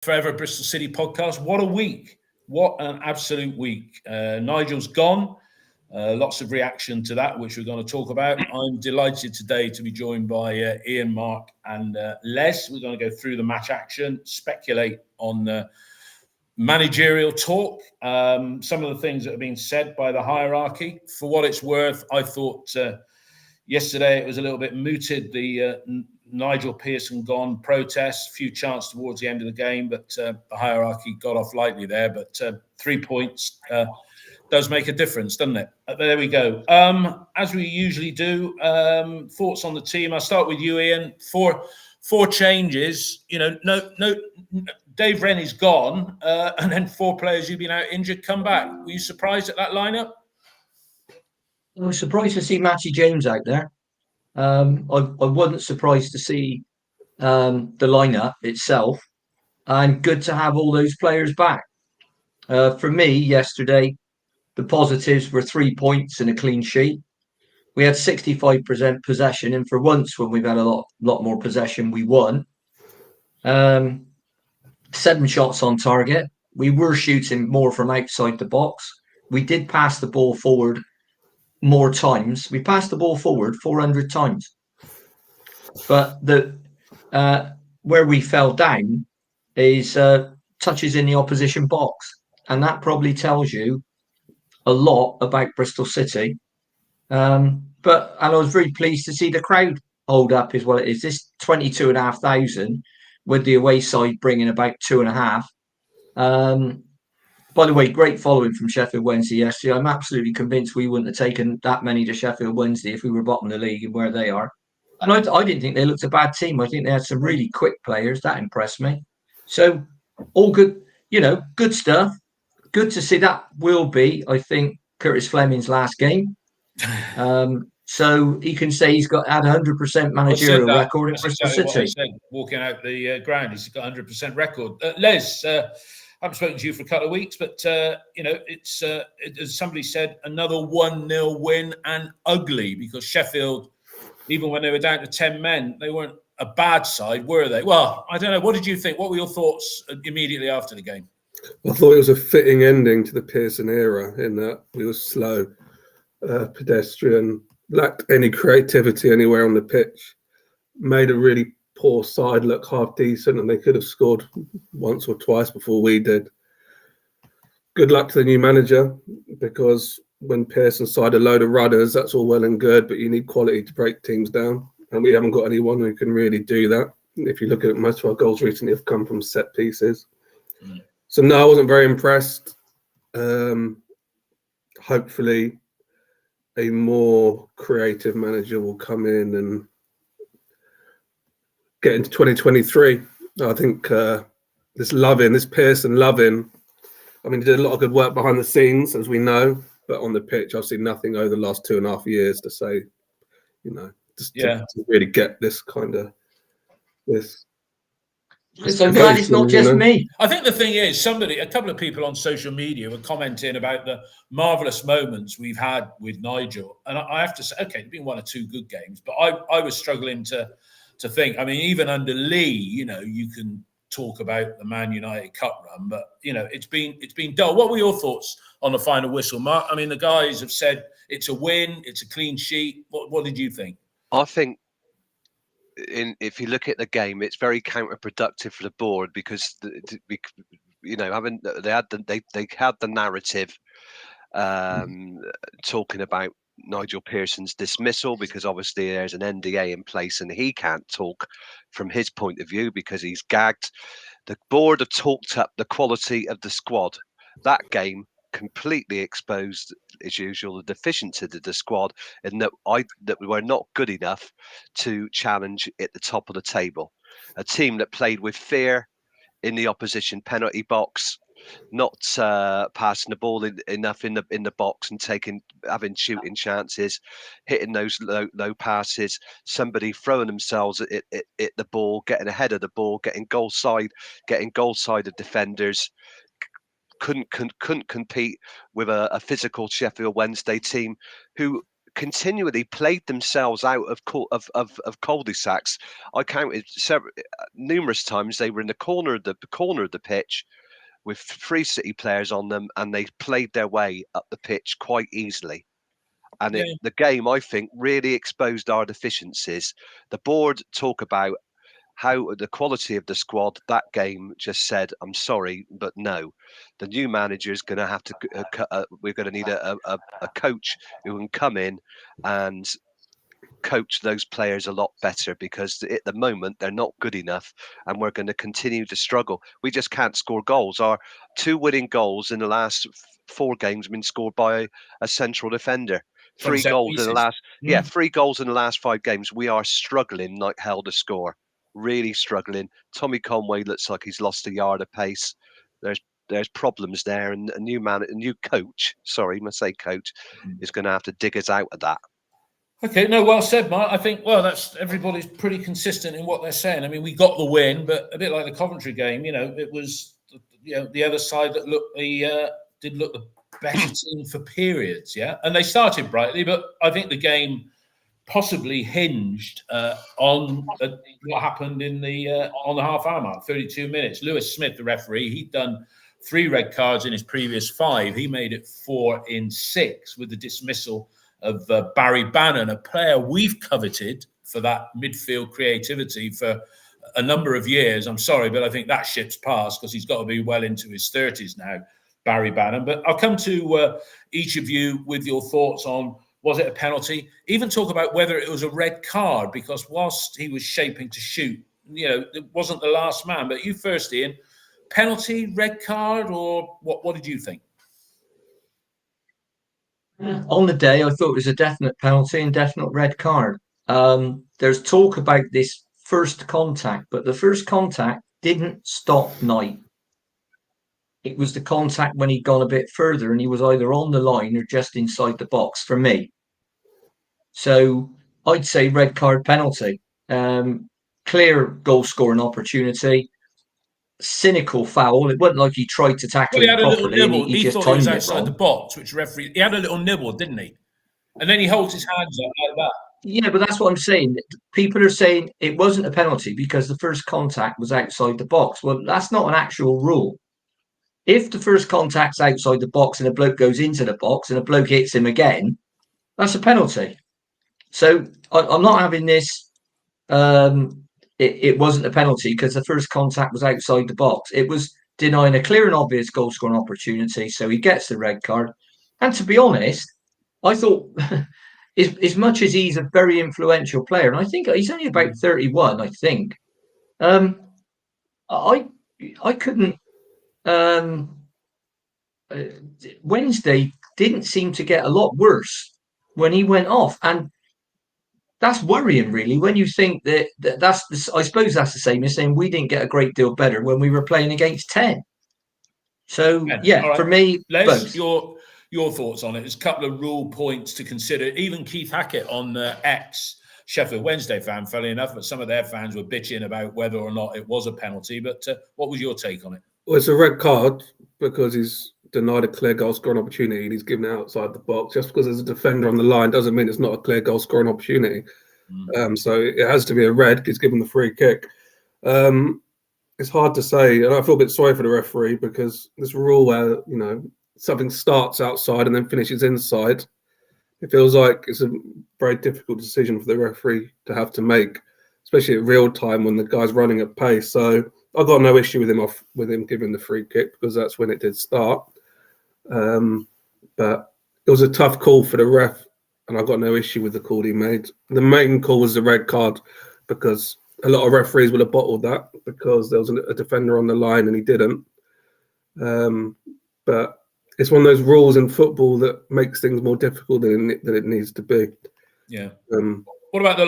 Forever Bristol City podcast. What a week. What an absolute week. Nigel's gone. Lots of reaction to that, which we're going to talk about. I'm delighted today to be joined by Ian, Mark, and Les. We're going to go through the match action, speculate on managerial talk, some of the things that have been said by the hierarchy. For what it's worth, I thought yesterday it was a little bit mooted, the Nigel Pearson gone protest, few chances towards the end of the game, but the hierarchy got off lightly there. But 3 points does make a difference, doesn't it? There we go. As we usually do, thoughts on the team. I'll start with you, Ian. Four changes. No. Dave Rennie's gone, and then 4 players who've been out injured come back. Were you surprised at that lineup? I was surprised to see Matty James out there. I wasn't surprised to see the lineup itself, and good to have all those players back. For me, yesterday, the positives were 3 points and a clean sheet. We had 65% possession, and for once, when we've had a lot more possession, we won. 7 shots on target. We were shooting more from outside the box. We did pass the ball forward more times. We passed the ball forward 400 times. But where we fell down is touches in the opposition box. And that probably tells you a lot about Bristol City. And I was very pleased to see the crowd hold up as well. It is this 22,500 with the away side bringing about 2.5. By the way, great following from Sheffield Wednesday yesterday. I'm absolutely convinced we wouldn't have taken that many to Sheffield Wednesday if we were bottom of the league and where they are. And I didn't think they looked a bad team. I think they had some really quick players. That impressed me. So all good, good stuff. Good to see. That will be, I think, Curtis Fleming's last game. So he can say he's had 100% managerial record at Bristol City. What I said, walking out the ground, he's got 100% record. Les, I haven't spoken to you for a couple of weeks, but it's as somebody said, another 1-0 win and ugly, because Sheffield, even when they were down to 10 men, they weren't a bad side, were they? Well, I don't know. What did you think? What were your thoughts immediately after the game? I thought it was a fitting ending to the Pearson era in that we were slow, pedestrian, lacked any creativity anywhere on the pitch, made a really poor side look half decent, and they could have scored once or twice before we did. Good luck to the new manager, because when Pearson side a load of rudders, that's all well and good, but you need quality to break teams down, and we haven't got anyone who can really do that. If you look at it, most of our goals recently have come from set pieces. So no, I wasn't very impressed. Hopefully a more creative manager will come in and get into 2023. I think this Pearson loving, I mean, he did a lot of good work behind the scenes, as we know, but on the pitch, I've seen nothing over the last 2.5 years to say, to really get this kind of this. So glad it's not just me. I think the thing is, a couple of people on social media were commenting about the marvellous moments we've had with Nigel. And I have to say, okay, there's been 1 or 2 good games, but I was struggling to think. I mean, even under Lee, you can talk about the Man United Cup run, but, it's been dull. What were your thoughts on the final whistle, Mark? I mean, the guys have said it's a win, it's a clean sheet. What did you think? I think, if you look at the game, it's very counterproductive for the board, because they had the narrative talking about Nigel Pearson's dismissal, because obviously there's an NDA in place and he can't talk from his point of view because he's gagged. The board have talked up the quality of the squad. That game completely exposed, as usual, the deficiency of the squad, and that we were not good enough to challenge at the top of the table. A team that played with fear in the opposition penalty box, not passing the ball enough in the box and having shooting chances, hitting those low passes, somebody throwing themselves at the ball, getting ahead of the ball, getting goal side of defenders. Couldn't compete with a physical Sheffield Wednesday team who continually played themselves out of cul-de-sacs. I counted numerous times they were in the corner of the pitch with 3 City players on them, and they played their way up the pitch quite easily. And the game, I think, really exposed our deficiencies. The board talk about how the quality of the squad. That game just said, I'm sorry, but no. The new manager is going to have to, we're going to need a coach who can come in and coach those players a lot better, because at the moment they're not good enough, and we're going to continue to struggle. We just can't score goals. Our 2 winning goals in the last 4 games have been scored by a central defender. 3 goals in the last 3 goals in the last 5 games. We are struggling like hell to score. Really struggling. Tommy Conway looks like he's lost a yard of pace. There's problems there, and a new coach, sorry, I must say coach, is going to have to dig us out of that. Okay, no, well said, Mark. I think, that's everybody's pretty consistent in what they're saying. I mean, we got the win, but a bit like the Coventry game, it was, the other side that did look the better team for periods, yeah? And they started brightly, but I think the game possibly hinged on what happened in on the half-hour mark, 32 minutes. Lewis Smith, the referee, he'd done 3 red cards in his previous 5. He made it 4 in 6 with the dismissal of Barry Bannon, a player we've coveted for that midfield creativity for a number of years. I'm sorry, but I think that ship's passed, because he's got to be well into his 30s now, Barry Bannon. But I'll come to each of you with your thoughts on, was it a penalty? Even talk about whether it was a red card, because whilst he was shaping to shoot, it wasn't the last man. But you first, Ian. Penalty, red card, or what did you think? On the day, I thought it was a definite penalty and definite red card. There's talk about this first contact, but the first contact didn't stop Knight. It was the contact when he'd gone a bit further, and he was either on the line or just inside the box for me. So I'd say red card penalty. Clear goal scoring opportunity. Cynical foul. It wasn't like he tried to tackle him properly. He just thought he was outside the box, which referee. He had a little nibble, didn't he? And then he holds his hands up like that. Yeah, but that's what I'm saying. People are saying it wasn't a penalty because the first contact was outside the box. Well, that's not an actual rule. If the first contact's outside the box and a bloke goes into the box and a bloke hits him again, that's a penalty. So I'm not having this. It wasn't a penalty because the first contact was outside the box. It was denying a clear and obvious goal scoring opportunity, so he gets the red card. And to be honest, I thought, as much as he's a very influential player, and I think he's only about 31, I think, I couldn't. Wednesday didn't seem to get a lot worse when he went off, and that's worrying, really, when you think that's I suppose that's the same as saying we didn't get a great deal better when we were playing against 10. So, right. For me, Les, your thoughts on it. There's a couple of rule points to consider. Even Keith Hackett on X, Sheffield Wednesday fan, funnily enough, but some of their fans were bitching about whether or not it was a penalty. But what was your take on it? Well, it's a red card because he's denied a clear goal scoring opportunity and he's given it outside the box. Just because there's a defender on the line doesn't mean it's not a clear goal scoring opportunity. So it has to be a red. He's given the free kick. It's hard to say, and I feel a bit sorry for the referee because this rule where something starts outside and then finishes inside, it feels like it's a very difficult decision for the referee to have to make, especially at real time when the guy's running at pace. So I've got no issue with him giving the free kick because that's when it did start. But it was a tough call for the ref, and I've got no issue with the call he made. The main call was the red card because a lot of referees would have bottled that because there was a defender on the line and he didn't. But it's one of those rules in football that makes things more difficult than it needs to be. Yeah. What about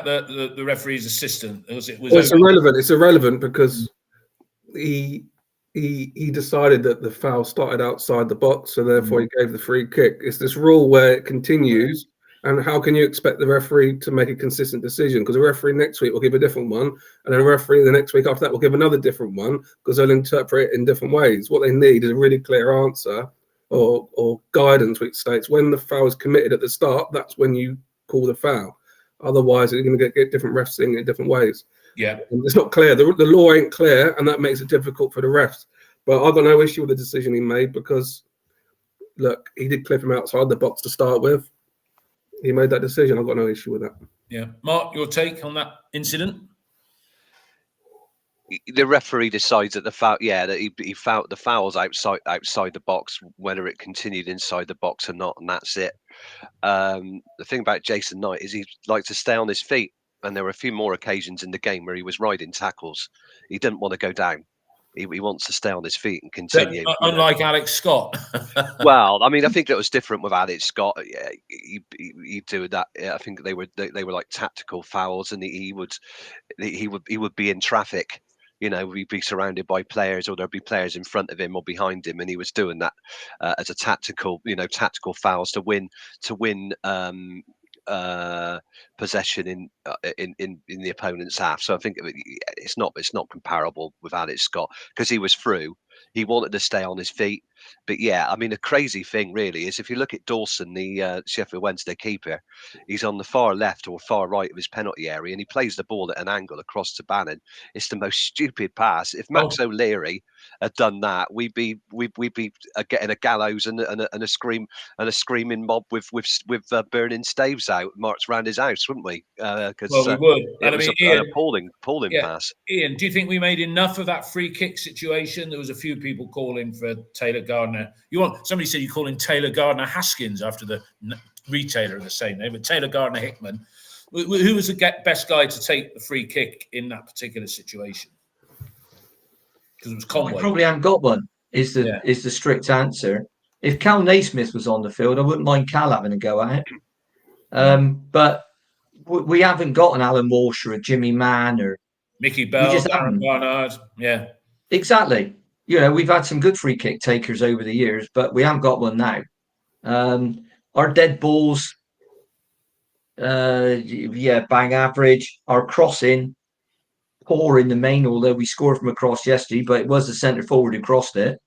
the referee's assistant? It's irrelevant. It's irrelevant because he decided that the foul started outside the box, so therefore he gave the free kick. It's this rule where it continues, and how can you expect the referee to make a consistent decision? Because the referee next week will give a different one, and then a referee the next week after that will give another different one because they'll interpret it in different ways. What they need is a really clear answer or guidance which states when the foul is committed at the start, that's when you call the foul. Otherwise, you're going to get different refs seeing it in different ways. Yeah. And it's not clear. The law ain't clear, and that makes it difficult for the refs. But I've got no issue with the decision he made because, look, he did clip him outside the box to start with. He made that decision. I've got no issue with that. Yeah. Mark, your take on that incident? The referee decides that the foul, that he fouled the fouls outside the box, whether it continued inside the box or not, and that's it. The thing about Jason Knight is he likes to stay on his feet, and there were a few more occasions in the game where he was riding tackles. He didn't want to go down. He wants to stay on his feet and continue. Unlike Alex Scott. Well, I mean, I think that was different with Alex Scott. Yeah, he do that. Yeah, I think they were like tactical fouls, and he would be in traffic. You know, we'd be surrounded by players, or there'd be players in front of him or behind him, and he was doing that as a tactical fouls to win possession in the opponent's half. So I think it's not comparable with Alex Scott because he was through. He wanted to stay on his feet. But yeah, I mean, the crazy thing really is if you look at Dawson, the Sheffield Wednesday keeper, he's on the far left or far right of his penalty area, and he plays the ball at an angle across to Bannon. It's the most stupid pass. If Max O'Leary had done that, we'd be getting a gallows and a screaming mob with burning staves out marched around his house, wouldn't we? Because we would. It was an appalling pass. Ian, do you think we made enough of that free kick situation? There was a few people calling for Taylor Gardner. Somebody said you call him Taylor Gardner Haskins after the retailer of the same name, but Taylor Gardner Hickman. Who was the best guy to take the free kick in that particular situation? Because it was Conway. We probably haven't got one. Is the strict answer? If Cal Naismith was on the field, I wouldn't mind Cal having a go at it. But we haven't got an Alan Walsh or a Jimmy Mann or Mickey Bell, Aaron Barnard. Yeah, exactly. You know, we've had some good free kick takers over the years, but we haven't got one now. Our dead balls, bang average. Our crossing, poor in the main, although we scored from across yesterday, but it was the centre forward who crossed it.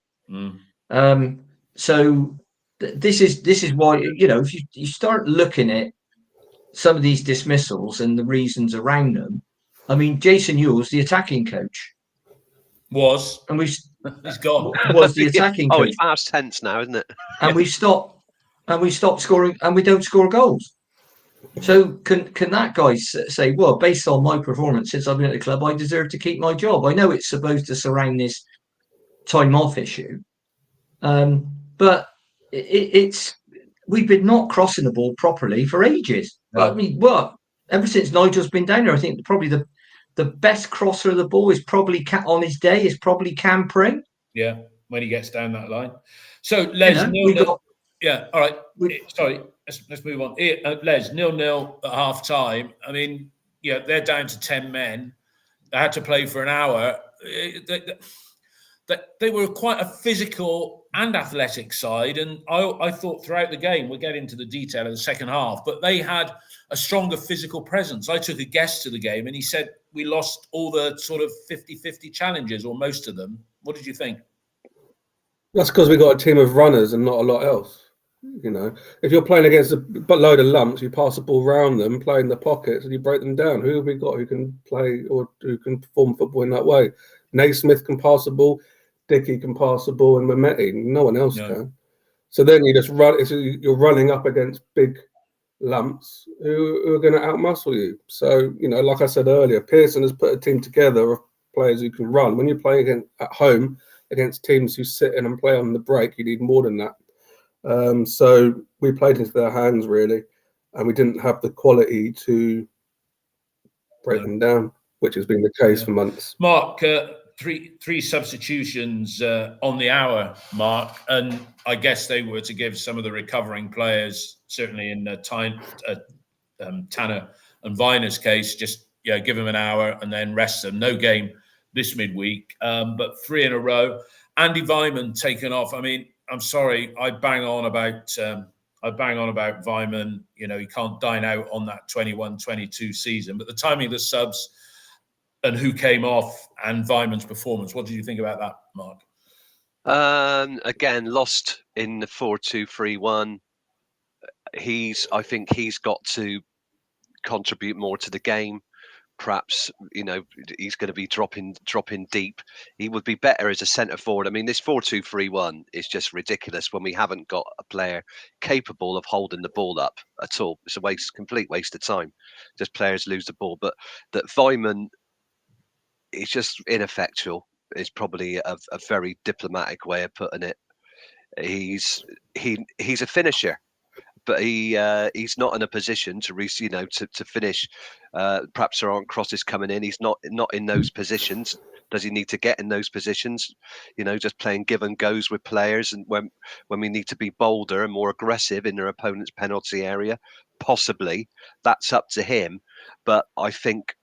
So this is why, you know, if you start looking at some of these dismissals and the reasons around them, I mean, Jason Ewell's the attacking coach. He's gone. Was the attacking coach. It's past tense now, isn't it? And we stopped scoring, and we don't score goals. So can that guy say, well, based on my performance since I've been at the club, I deserve to keep my job? I know it's supposed to surround this time off issue, but we've been not crossing the ball properly for ages. I mean, ever since Nigel's been down there, I think probably the best crosser of the ball is probably on his day is probably Cam Pring. Yeah, when he gets down that line. So Les, all right. Sorry, let's move on. Les, 0-0 at half time. I mean, they're down to 10 men. They had to play for an hour. They were quite a physical and athletic side, and I thought throughout the game, we'll get into the detail of the second half, but they had a stronger physical presence. I took a guest to the game, and he said we lost all the sort of 50-50 challenges, or most of them. What did you think? That's because we got a team of runners and not a lot else. You know, if you're playing against a load of lumps, you pass the ball around them, play in the pockets, and you break them down. Who have we got who can play or who can perform football in that way? Naismith can pass the ball, Dickey can pass the ball, and Mehmeti. No one else can. So then you just run. You're running up against big lumps who are going to outmuscle you. So, you know, like I said earlier, Pearson has put a team together of players who can run. When you're playing at home against teams who sit in and play on the break, you need more than that. So we played into their hands, really, and we didn't have the quality to break them down, which has been the case for months. Mark, three substitutions on the hour, Mark, and I guess they were to give some of the recovering players, certainly in Tanner and Viner's case, just give them an hour and then rest them. No game this midweek, but 3 in a row. Andy Weimann taken off. I mean, I'm sorry, I bang on about Weimann. You know, he can't dine out on that 21-22 season, but the timing of the subs and who came off and Weimann's performance. What did you think about that, Mark? Again, lost in the 4-2-3-1. I think he's got to contribute more to the game. Perhaps, he's going to be dropping deep. He would be better as a centre forward. I mean, this 4-2-3-1 is just ridiculous when we haven't got a player capable of holding the ball up at all. It's a complete waste of time. Just players lose the ball. But that Weimann is just ineffectual is probably a very diplomatic way of putting it. He's a finisher, but he's not in a position to finish. Perhaps there aren't crosses coming in. He's not in those positions. Does he need to get in those positions? Just playing give and goes with players, and when we need to be bolder and more aggressive in their opponent's penalty area, possibly that's up to him. But I think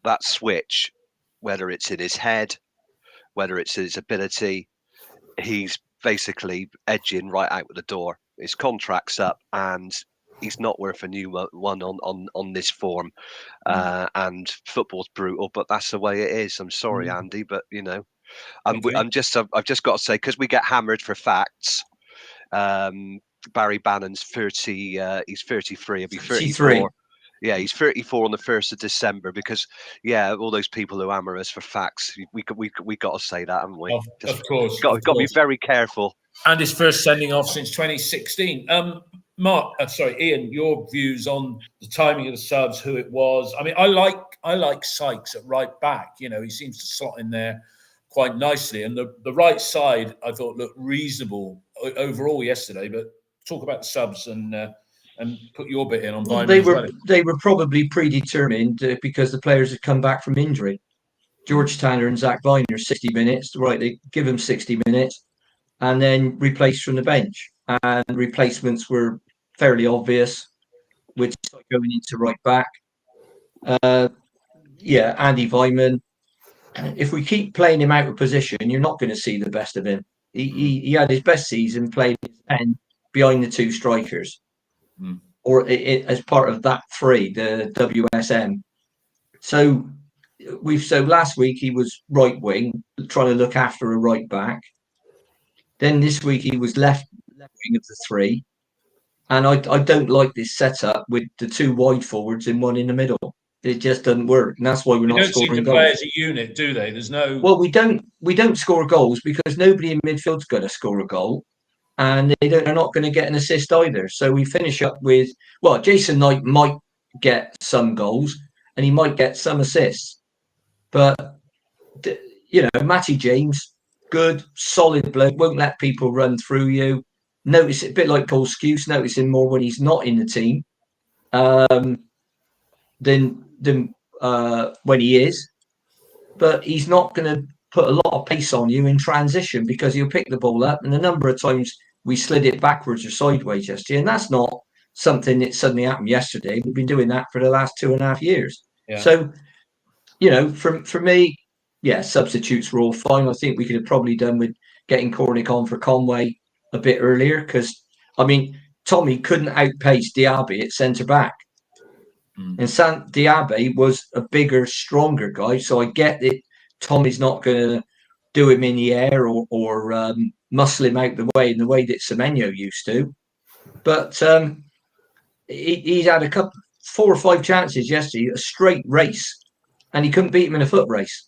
that switch, whether it's in his head, whether it's his ability, he's basically edging right out the door. His contract's up, and he's not worth a new one on this form. And football's brutal, but that's the way it is. I'm sorry, Andy, but I've just got to say, because we get hammered for facts. Barry Bannon's 30. He's 33. He'll be 34. Yeah, he's 34 on the 1st of December, because all those people who hammer us for facts, we got to say that, haven't we? Of course. Got to be very careful. And his first sending off since 2016. Ian, your views on the timing of the subs, who it was. I mean, I like Sykes at right back. He seems to slot in there quite nicely. And the right side, I thought, looked reasonable overall yesterday. But talk about the subs and put your bit in on Weimann. They were probably predetermined because the players had come back from injury. George Tanner and Zach Viner, 60 minutes. Right, they give them 60 minutes and then replaced from the bench. And replacements were fairly obvious, with going into right back. Andy Weimann. If we keep playing him out of position, you're not going to see the best of him. He had his best season playing his end behind the two strikers. Or as part of that three, the WSM. So last week he was right wing, trying to look after a right back. Then this week he was left wing of the three. And I don't like this setup with the two wide forwards and one in the middle. It just doesn't work, and that's why we're not scoring goals. They don't seem to play as a unit, do they? There's no. Well, we don't score goals because nobody in midfield's going to score a goal. And they're not going to get an assist either. So we finish up with, Jason Knight might get some goals and he might get some assists. But, Matty James, good, solid bloke, won't let people run through you. Notice it a bit like Paul Skuse, notice him more when he's not in the team than when he is. But he's not going to put a lot of pace on you in transition because he'll pick the ball up, and the number of times we slid it backwards or sideways yesterday, and that's not something that suddenly happened yesterday. We've been doing that for the last 2.5 years. Yeah. So, for me, substitutes were all fine. I think we could have probably done with getting Cornick on for Conway a bit earlier because, Tommy couldn't outpace Diaby at centre-back. And Diaby was a bigger, stronger guy, so I get that Tommy's not going to do him in the air or muscle him out the way in the way that Semenyo used to. But he's had 4 or 5 chances yesterday, a straight race, and he couldn't beat him in a foot race.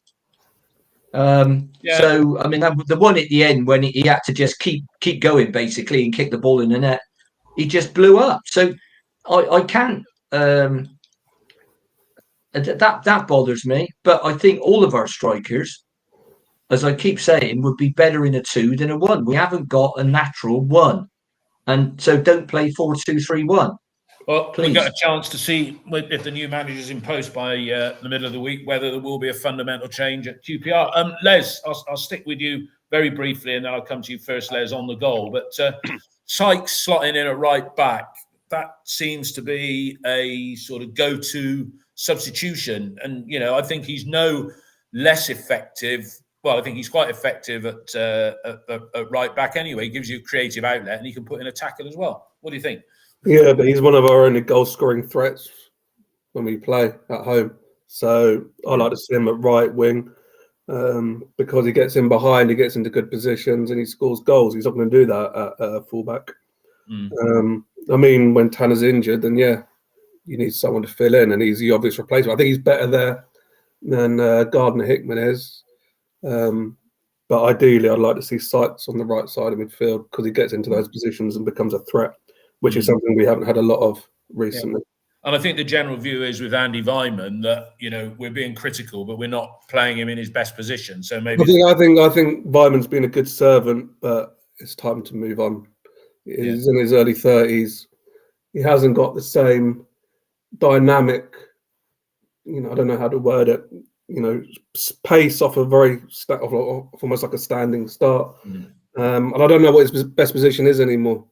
So, the one at the end when he had to just keep going, basically, and kick the ball in the net, he just blew up. So I can't... that bothers me, but I think all of our strikers, as I keep saying, would be better in a 2 than a 1. We haven't got a natural 1, and so don't play 4-2-3-1. Well, we got a chance to see if the new manager's in post by the middle of the week, whether there will be a fundamental change at QPR. Les, I'll stick with you very briefly, and then I'll come to you first, Les, on the goal. But Sykes slotting in at right back, that seems to be a sort of go-to substitution. And, I think he's no less effective. Well, I think he's quite effective at right back anyway. He gives you a creative outlet and he can put in a tackle as well. What do you think? Yeah, but he's one of our only goal-scoring threats when we play at home. So I like to see him at right wing. because he gets in behind, he gets into good positions, and he scores goals. He's not going to do that at fullback. I mean, when Tanner's injured, then yeah, you need someone to fill in, and he's the obvious replacement. I think he's better there than Gardner Hickman is. But ideally, I'd like to see Sykes on the right side of midfield because he gets into those positions and becomes a threat, which is something we haven't had a lot of recently. And I think the general view is with Andy Weimann that, you know, we're being critical, but we're not playing him in his best position. So maybe I think Weimann's been a good servant, but it's time to move on. He's in his early 30s. He hasn't got the same dynamic, you know, I don't know how to word it, you know, pace off a almost like a standing start. And I don't know what his best position is anymore.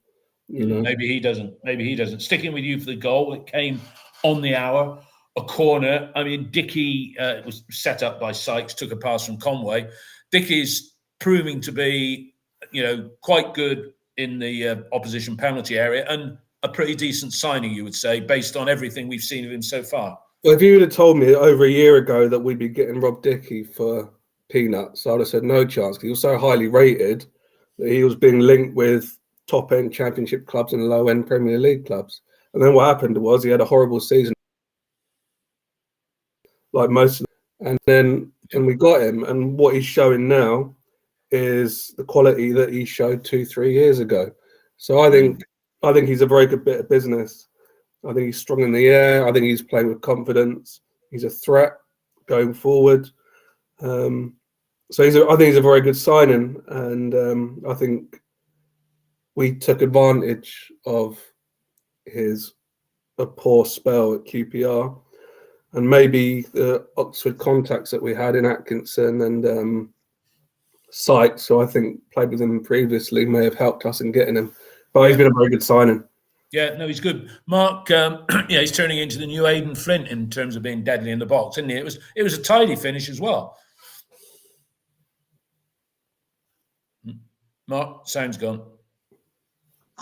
You know? Maybe he doesn't. Sticking with you for the goal, it came on the hour, a corner. I mean, Dickey was set up by Sykes, took a pass from Conway. Dickey's proving to be, you know, quite good in the opposition penalty area and a pretty decent signing, you would say, based on everything we've seen of him so far. Well, if you would have told me over a year ago that we'd be getting Rob Dickey for peanuts, I'd have said no chance because he was so highly rated that he was being linked with top-end championship clubs and low-end Premier League clubs. And then what happened was he had a horrible season, like most of them. And we got him. And what he's showing now is the quality that he showed 2-3 years ago. So I think he's a very good bit of business. I think he's strong in the air. I think he's playing with confidence. He's a threat going forward. So I think he's a very good signing. And I think we took advantage of a poor spell at QPR, and maybe the Oxford contacts that we had in Atkinson and Sykes, so I think played with him previously, may have helped us in getting him. But he's been a very good signing. Yeah, no, he's good. Mark, he's turning into the new Aidan Flint in terms of being deadly in the box, isn't he? It was a tidy finish as well. Mark, sound's gone.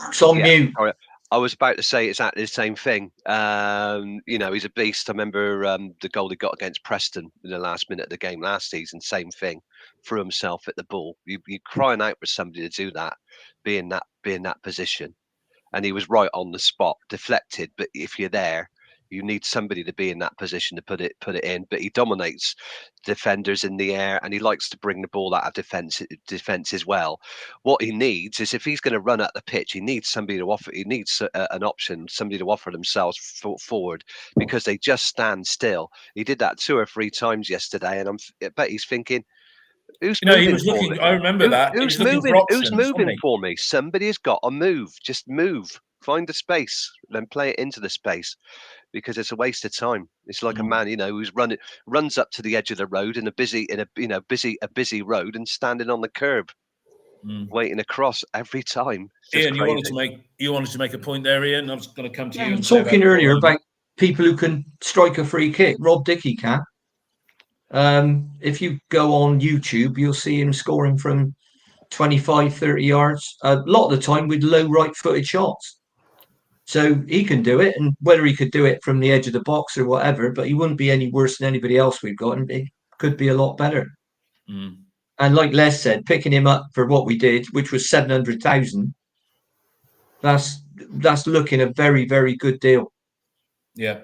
It's on mute. I was about to say exactly the same thing. You know, he's a beast. I remember the goal he got against Preston in the last minute of the game last season. Same thing, threw himself at the ball. You're crying out for somebody to do that, be in that position, and he was right on the spot, deflected. But if you're there, you need somebody to be in that position to put it in. But he dominates defenders in the air, and he likes to bring the ball out of defense as well. What he needs is, if he's going to run at the pitch, he needs somebody to offer. He needs an option, somebody to offer themselves forward, because they just stand still. He did that 2 or 3 times yesterday, and I bet he's thinking, who's moving? He was looking. I remember that. Who's moving? Who's moving for me? Somebody has got to move. Just move. Find the space, then play it into the space, because it's a waste of time. It's like a man, you know, who's runs up to the edge of the road in a busy road and standing on the curb, waiting across every time. Ian, you wanted to make a point there, Ian. I was going to come to you. And talking earlier about people who can strike a free kick. Rob Dickey can. If you go on YouTube, you'll see him scoring from 25, 30 yards, a lot of the time with low right-footed shots. So he can do it, and whether he could do it from the edge of the box or whatever, but he wouldn't be any worse than anybody else we've got, and it could be a lot better. And like Les said, picking him up for what we did, which was 700,000, that's looking a very, very good deal. Yeah.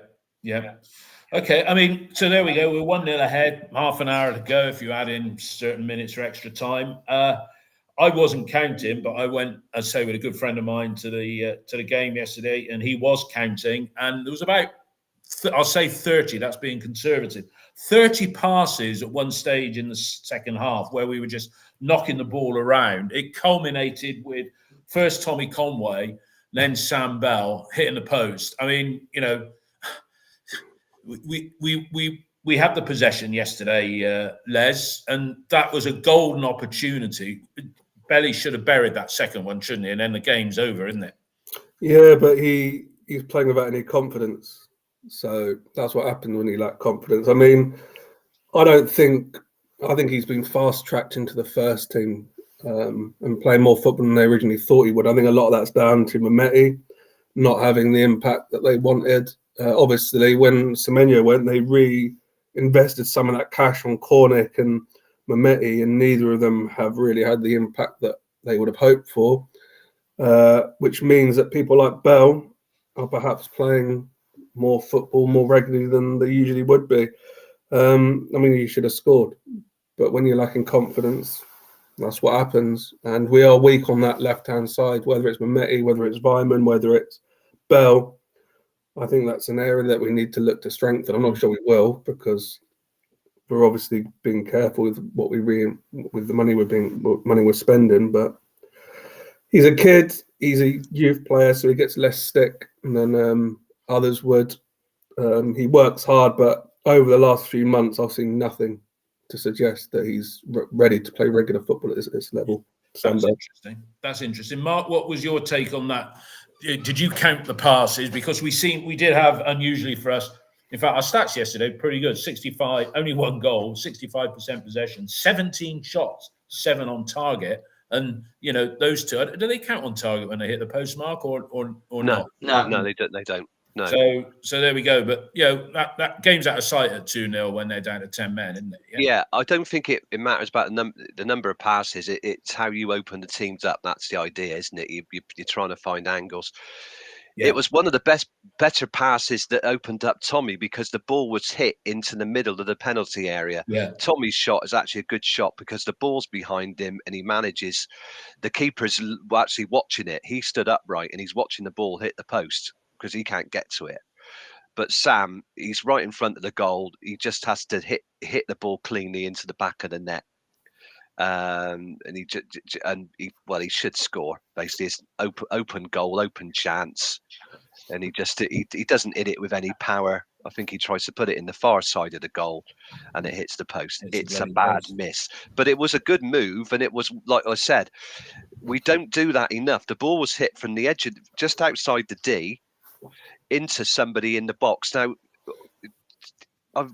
Okay, I mean, so there we go. We're 1-0 ahead, half an hour to go if you add in certain minutes or extra time. I wasn't counting, but I went, as I say, with a good friend of mine to the game yesterday, and he was counting, and there was about, I'll say 30, that's being conservative, 30 passes at one stage in the second half where we were just knocking the ball around. It culminated with first Tommy Conway, then Sam Bell hitting the post. I mean, you know, we had the possession yesterday, Les, and that was a golden opportunity. Belly should have buried that second one, shouldn't he? And then the game's over, isn't it? Yeah, but he's playing without any confidence. So that's what happened when he lacked confidence. I mean, I think he's been fast-tracked into the first team and playing more football than they originally thought he would. I think a lot of that's down to Mehmeti not having the impact that they wanted. Obviously, when Semenyo went, they reinvested some of that cash on Cornick and Mehmeti, and neither of them have really had the impact that they would have hoped for, which means that people like Bell are perhaps playing more football more regularly than they usually would be. I mean, you should have scored, but when you're lacking confidence, that's what happens. And we are weak on that left-hand side, whether it's Mehmeti, whether it's Weimann, whether it's Bell. I think that's an area that we need to look to strengthen. I'm not sure we will, because we're obviously being careful with what with the money we're spending. But he's a kid, he's a youth player, so he gets less stick than others would. He works hard, but over the last few months, I've seen nothing to suggest that he's ready to play regular football at this level. That's interesting. Mark, what was your take on that? Did you count the passes? Because we did have, unusually for us, in fact, our stats yesterday pretty good. 65, only one goal, 65% possession, 17 shots, 7 on target. And, you know, those two, do they count on target when they hit the post mark or not? No, they don't. No. So there we go. But, you know, that game's out of sight at 2-0 when they're down to 10 men, isn't it? Yeah, I don't think it matters about the number of passes. It's how you open the teams up. That's the idea, isn't it? You're trying to find angles. Yeah. It was one of the better passes that opened up Tommy, because the ball was hit into the middle of the penalty area. Yeah. Tommy's shot is actually a good shot because the ball's behind him and he manages. The keeper's actually watching it. He stood upright and he's watching the ball hit the post because he can't get to it. But Sam, he's right in front of the goal. He just has to hit the ball cleanly into the back of the net. And he should score. Basically, it's open goal, open chance, and he doesn't hit it with any power. I think he tries to put it in the far side of the goal, and it hits the post. It's a bad miss, but it was a good move, and it was, like I said, we don't do that enough. The ball was hit from the edge of, just outside the D, into somebody in the box. Now,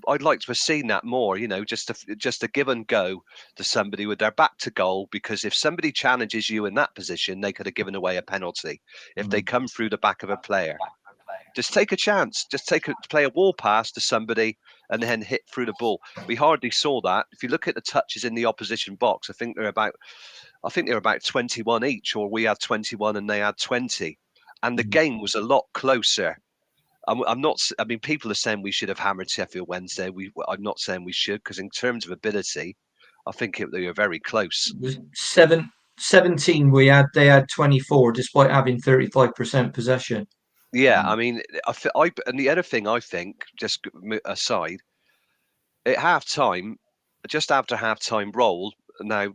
I'd like to have seen that more, you know, just a give and go to somebody with their back to goal, because if somebody challenges you in that position, they could have given away a penalty. If they come through the back of a player, just take a chance, play a wall pass to somebody and then hit through the ball. We hardly saw that. If you look at the touches in the opposition box, I think they're about 21 each, or we had 21 and they had 20, and the game was a lot closer. I'm not. I mean, people are saying we should have hammered Sheffield Wednesday. I'm not saying we should, because in terms of ability, I think they were very close. It was 17 they had 24, despite having 35% possession. Yeah, I mean, and the other thing I think, just aside, at half-time, just after half-time roll, now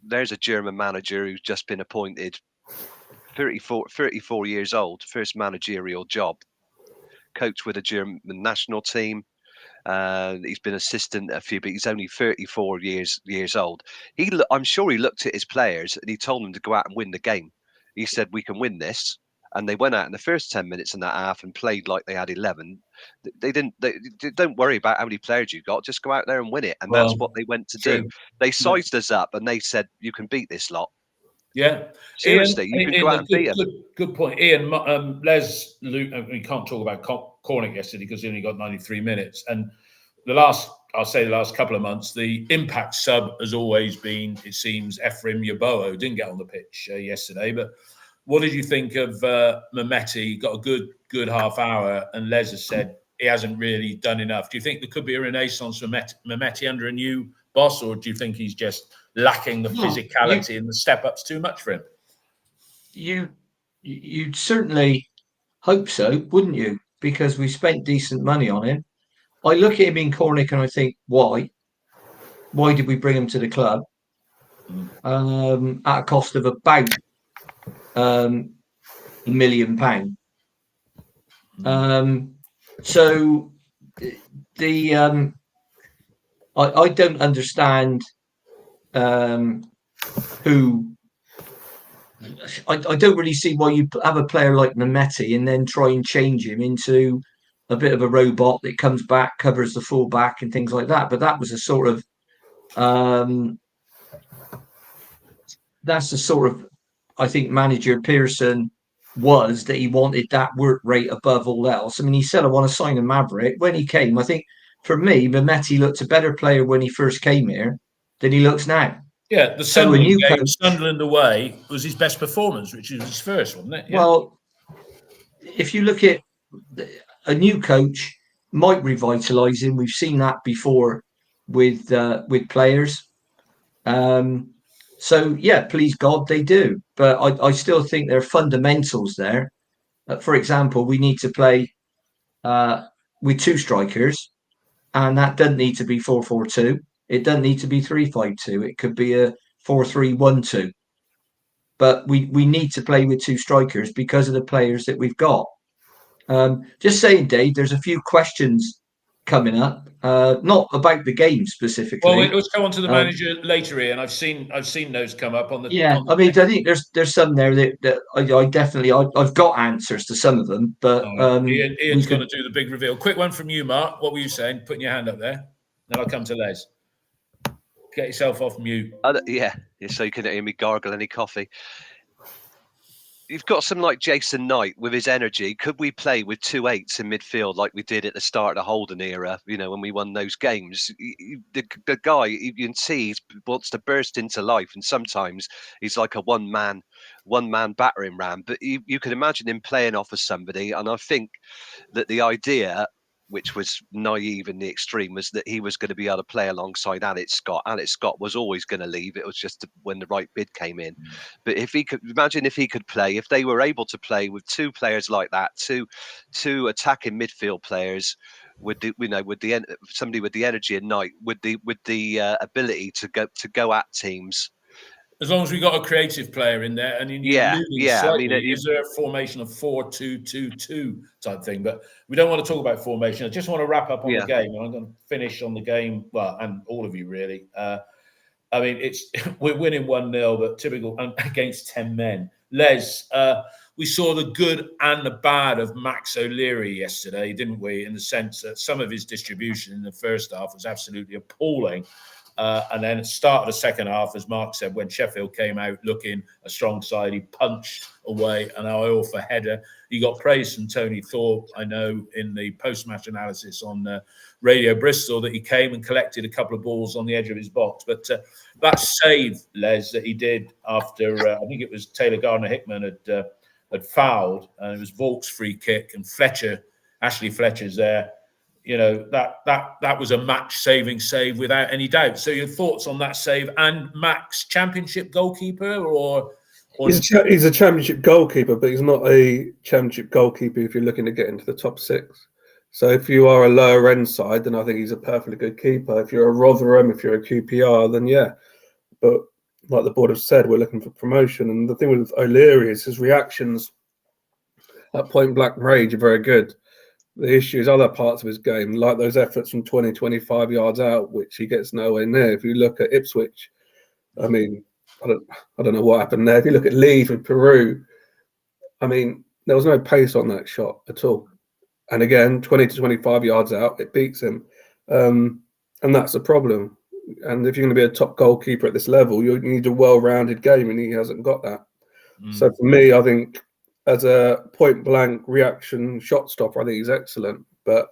there's a German manager who's just been appointed, 34 years old, first managerial job. Coached with a German national team. He's been assistant a few, but he's only 34 years old. I'm sure he looked at his players and he told them to go out and win the game. He said, we can win this. And they went out in the first 10 minutes in that half and played like they had 11. They don't worry about how many players you've got. Just go out there and win it. And that's what they went to do. They sized us up and they said, you can beat this lot. Yeah, seriously, Ian, you can go out and beat him. Good point, Ian. Les, Luke, we can't talk about Cornick yesterday because he only got 93 minutes. And the last couple of months, the impact sub has always been, it seems, Ephraim Yeboah. Didn't get on the pitch yesterday. But what did you think of Mehmeti? Got a good half hour, and Les has said he hasn't really done enough. Do you think there could be a renaissance for Mehmeti under a new boss, or do you think he's just lacking the physicality and the step-ups too much for him? You'd certainly hope so, wouldn't you? Because we spent decent money on him. I look at him in Cornick and I think, why? Why did we bring him to the club? At a cost of about £1 million. So I don't understand who. I don't really see why you have a player like Mehmeti and then try and change him into a bit of a robot that comes back, covers the full back and things like that. But that was a sort of that's the sort of, I think, manager Pearson was, that he wanted that work rate above all else. I mean, he said, I want to sign a Maverick. When he came, I think, for me, Mehmeti looked a better player when he first came here than he looks now. Yeah, the So a Sunderland new game, coach, Sunderland away, was his best performance, which was his first, wasn't it? Yeah. well, if you look at a new coach might revitalise him. We've seen that before with players. So yeah, please God, they do. But I still think there are fundamentals there. For example, we need to play with two strikers, and that doesn't need to be 4-4-2. It doesn't need to be 3-5-2. It could be a 4-3-1-2. But we need to play with two strikers because of the players that we've got. Just saying, Dave, there's a few questions coming up, not about the game specifically. Well, let's go on to the manager later here, and I've seen those come up on the. Yeah, I mean, I think there's some there that I definitely I've got answers to some of them, but Ian's going to do the big reveal. Quick one from you, Mark. What were you saying? Putting your hand up there. Then I'll come to Les. Get yourself off mute. Yeah, so you couldn't hear me gargle any coffee. You've got some like Jason Knight with his energy. Could we play with 2 8s in midfield like we did at the start of the Holden era, when we won those games? The guy, you can see he wants to burst into life, and sometimes he's like a one-man battering ram. But you can imagine him playing off of somebody, and I think that the idea, which was naive in the extreme, was that he was going to be able to play alongside Alex Scott. Alex Scott was always going to leave. It was just when the right bid came in. But if he could play, if they were able to play with two players like that, two attacking midfield players, with somebody with the energy at night, with the ability to go at teams. As long as we got a creative player in there, and slightly, is there a formation of 4-2-2-2 type thing? But we don't want to talk about formation. I just want to wrap up on the game, and I'm going to finish on the game. Well, and all of you really. I mean, we're winning 1-0, but typical against 10 men. Les, we saw the good and the bad of Max O'Leary yesterday, didn't we? In the sense that some of his distribution in the first half was absolutely appalling. And then at the start of the second half, as Mark said, when Sheffield came out looking a strong side, he punched away an off a header. He got praise from Tony Thorpe, I know, in the post-match analysis on Radio Bristol, that he came and collected a couple of balls on the edge of his box. But that save, Les, that he did after, I think it was Taylor Gardner-Hickman had fouled, and it was Vaught's free kick, and Ashley Fletcher's there. That was a match-saving save without any doubt. So your thoughts on that save, and Max, championship goalkeeper, or he's a championship goalkeeper, but he's not a championship goalkeeper if you're looking to get into the top 6. So if you are a lower end side, then I think he's a perfectly good keeper. If you're a Rotherham, if you're a QPR, then yeah. But like the board have said, we're looking for promotion. And the thing with O'Leary is his reactions at point blank range are very good. The issue is other parts of his game, like those efforts from 20, 25 yards out, which he gets nowhere near. If you look at Ipswich, I mean, I don't know what happened there. If you look at Leeds with Peru, I mean, there was no pace on that shot at all. And again, 20 to 25 yards out, it beats him. And that's a problem. And if you're going to be a top goalkeeper at this level, you need a well-rounded game, and he hasn't got that. So for me, I think as a point-blank reaction shot stopper, I think he's excellent. But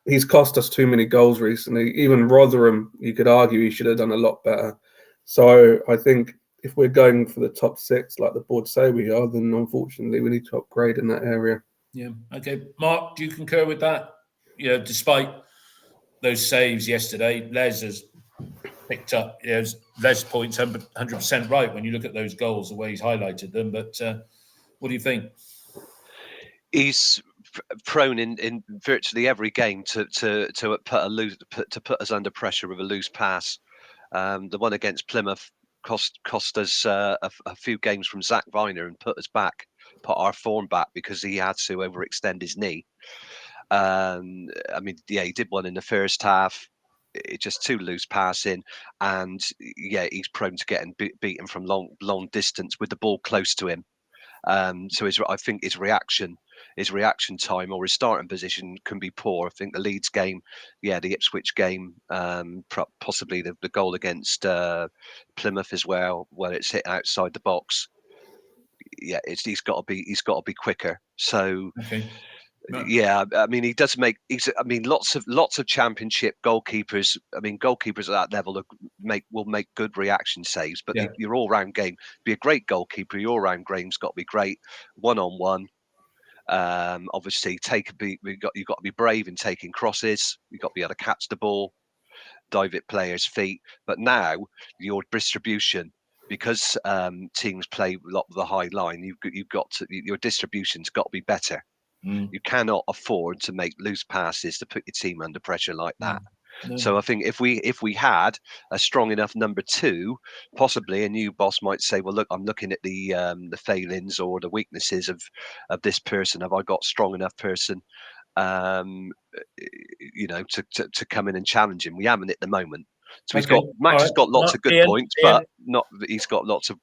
he's cost us too many goals recently. Even Rotherham, you could argue he should have done a lot better. So I think if we're going for the top 6, like the board say we are, then unfortunately we need to upgrade in that area. Yeah. Okay. Mark, do you concur with that? Despite those saves yesterday, Les has picked up, Les points 100% right when you look at those goals, the way he's highlighted them. But what do you think? He's prone in virtually every game to put us under pressure with a loose pass. The one against Plymouth cost us a few games from Zach Viner and put our form back because he had to overextend his knee. I mean, yeah, he did one in the first half. It's just too loose passing, and yeah, he's prone to getting beaten from long distance with the ball close to him. So I think his reaction time or his starting position can be poor. I think the Leeds game, the Ipswich game, possibly the goal against Plymouth as well, where it's hit outside the box. Yeah, he's got to be quicker. So. Okay. No. Yeah, I mean, he does make. I mean, lots of championship goalkeepers. I mean, goalkeepers at that level will make good reaction saves. But Yeah. your all-round game, be a great goalkeeper. Your all-round game's got to be great, one-on-one. Obviously, you've got to be brave in taking crosses. You've got to be able to catch the ball, dive at players' feet. But now your distribution, because teams play a lot of the high line, your distribution's got to be better. You cannot afford to make loose passes to put your team under pressure like that. No. So I think if we had a strong enough number two, possibly a new boss might say, well, look, I'm looking at the failings or the weaknesses of this person. Have I got strong enough person, to come in and challenge him? We haven't at the moment. So Max has got lots of good points, but he's got lots of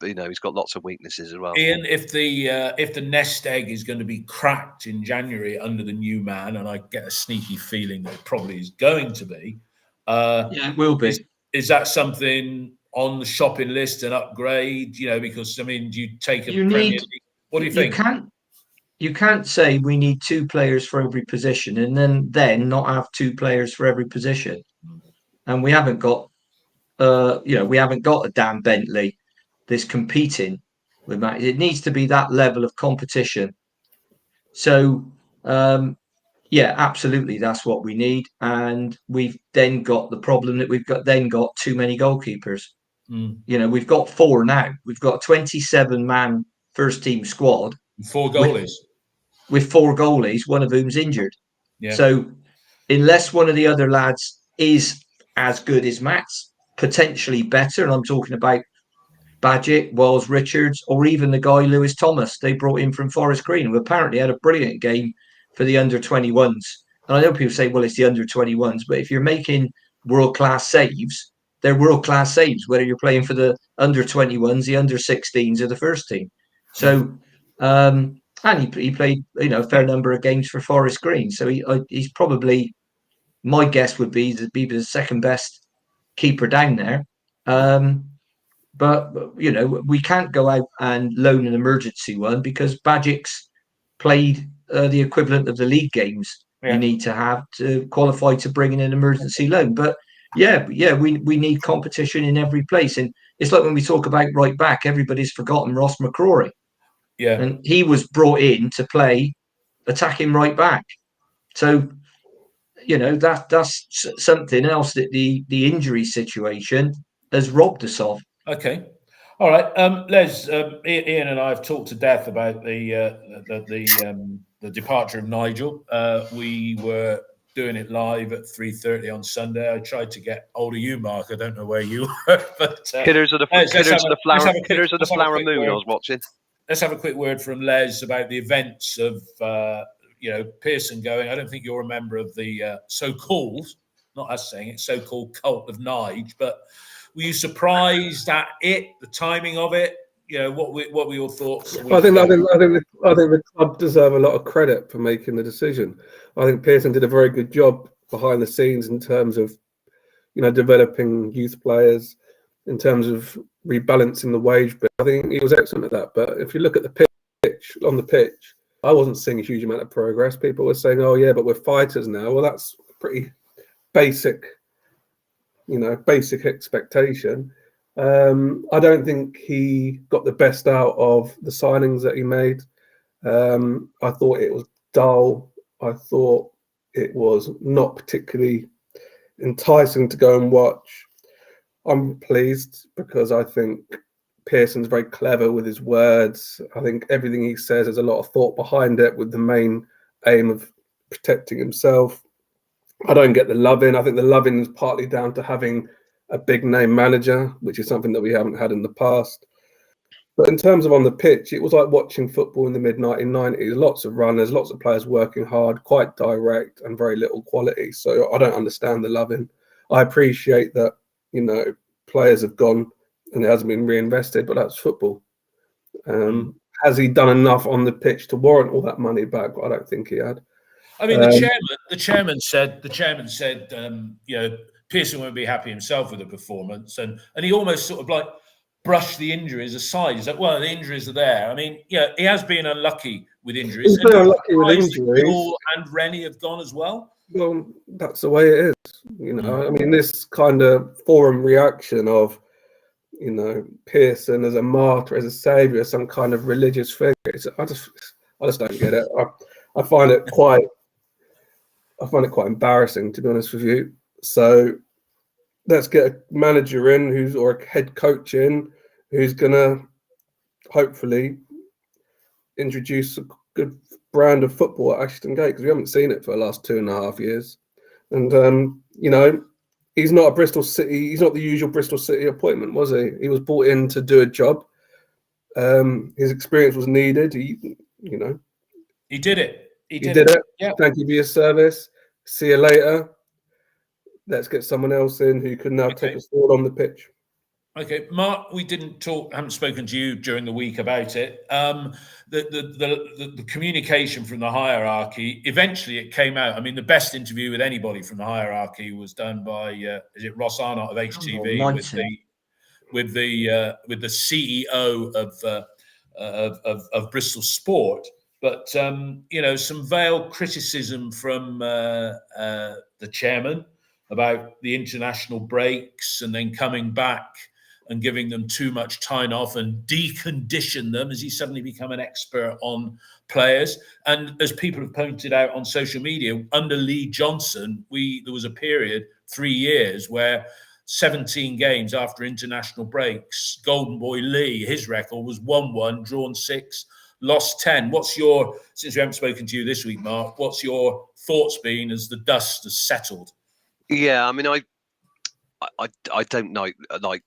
he's got lots of weaknesses as well. Ian, if the nest egg is going to be cracked in January under the new man, and I get a sneaky feeling that it probably is going to be, yeah, it will be. Is that something on the shopping list, an upgrade? Because I mean, do you take a Premier League? What do you think? You can't say we need two players for every position and then not have two players for every position. And we haven't got, we haven't got a Dan Bentley that's competing with Matt. It needs to be that level of competition. So, yeah, absolutely, that's what we need. And we've then got the problem that we've got too many goalkeepers. We've got 4 now. We've got a 27-man first team squad. 4 goalies. With 4 goalies, one of whom's injured. Yeah. So unless one of the other lads is as good as Matt's, potentially better, and I'm talking about Badgett, Wells Richards, or even the guy Lewis Thomas they brought in from Forest Green, who apparently had a brilliant game for the under-21s. And I know people say, well, it's the under-21s, but if you're making world-class saves, they're world-class saves, whether you're playing for the under-21s, the under-16s, or the first team. So, and he played, a fair number of games for Forest Green. So he's probably, my guess would be the second best keeper down there. But we can't go out and loan an emergency one because Badgett's played the equivalent of the league games you need to have to qualify to bring in an emergency loan. But we need competition in every place. And it's like when we talk about right back, everybody's forgotten Ross McCrory. Yeah. And he was brought in to play attacking right back. So, that's something else that the injury situation has robbed us of. Okay. All right. Les, Ian and I have talked to death about the departure of Nigel. We were doing it live at 3:30 on Sunday. I tried to get hold of you, Mark. I don't know where you were, but Killers of the Flower Moon. I was watching. Let's have a quick word from Les about the events of Pearson going. I don't think you're a member of the so-called, not us saying it, so-called cult of Nige, but were you surprised at it, the timing of it? What were your thoughts? I think the club deserve a lot of credit for making the decision. I think Pearson did a very good job behind the scenes in terms of, developing youth players, in terms of rebalancing the wage bill. I think he was excellent at that. But if you look at the pitch, I wasn't seeing a huge amount of progress. People were saying, "Oh yeah, but we're fighters now." Well, that's pretty basic, basic expectation. I don't think he got the best out of the signings that he made. I thought it was dull. I thought it was not particularly enticing to go and watch. I'm pleased because I think Pearson's very clever with his words. I think everything he says has a lot of thought behind it, with the main aim of protecting himself. I don't get the love-in. I think the love-in is partly down to having a big name manager, which is something that we haven't had in the past. But in terms of on the pitch, it was like watching football in the mid-1990s. Lots of runners, lots of players working hard, quite direct, and very little quality. So I don't understand the love-in. I appreciate that, players have gone and it hasn't been reinvested, but that's football. Has he done enough on the pitch to warrant all that money back? I don't think he had. I mean, the chairman said, Pearson won't be happy himself with the performance, and he almost sort of like brushed the injuries aside. He's like, well, the injuries are there. I mean, he has been unlucky with injuries. He's been unlucky with Surprised that injuries. Gill and Rennie have gone as well. Well, that's the way it is. You know, I mean, this kind of forum reaction of, you know, Pearson as a martyr, as a savior, some kind of religious figure. I just don't get it. I find it quite embarrassing, to be honest with you. So let's get a manager in or a head coach in who's gonna hopefully introduce a good brand of football at Ashton Gate, because we haven't seen it for the last 2.5 years. And you know, he's not a Bristol City. He's not the usual Bristol City appointment, was he? He was brought in to do a job. His experience was needed. He did it. He did it. Yeah. Thank you for your service. See you later. Let's get someone else in who can now take us forward on the pitch. Okay, Mark, we haven't spoken to you during the week about it. The communication from the hierarchy, eventually it came out. I mean, the best interview with anybody from the hierarchy was done by, is it Ross Arnott of HTV with the CEO of Bristol Sport. But, you know, some veiled criticism from the chairman about the international breaks and then coming back and giving them too much time off and decondition them as he suddenly become an expert on players. And as people have pointed out on social media, under Lee Johnson, there was a period, 3 years, where 17 games after international breaks, Golden Boy Lee, his record was 1-1, drawn 6, lost 10. Since we haven't spoken to you this week, Mark, what's your thoughts been as the dust has settled? Yeah, I mean, I don't like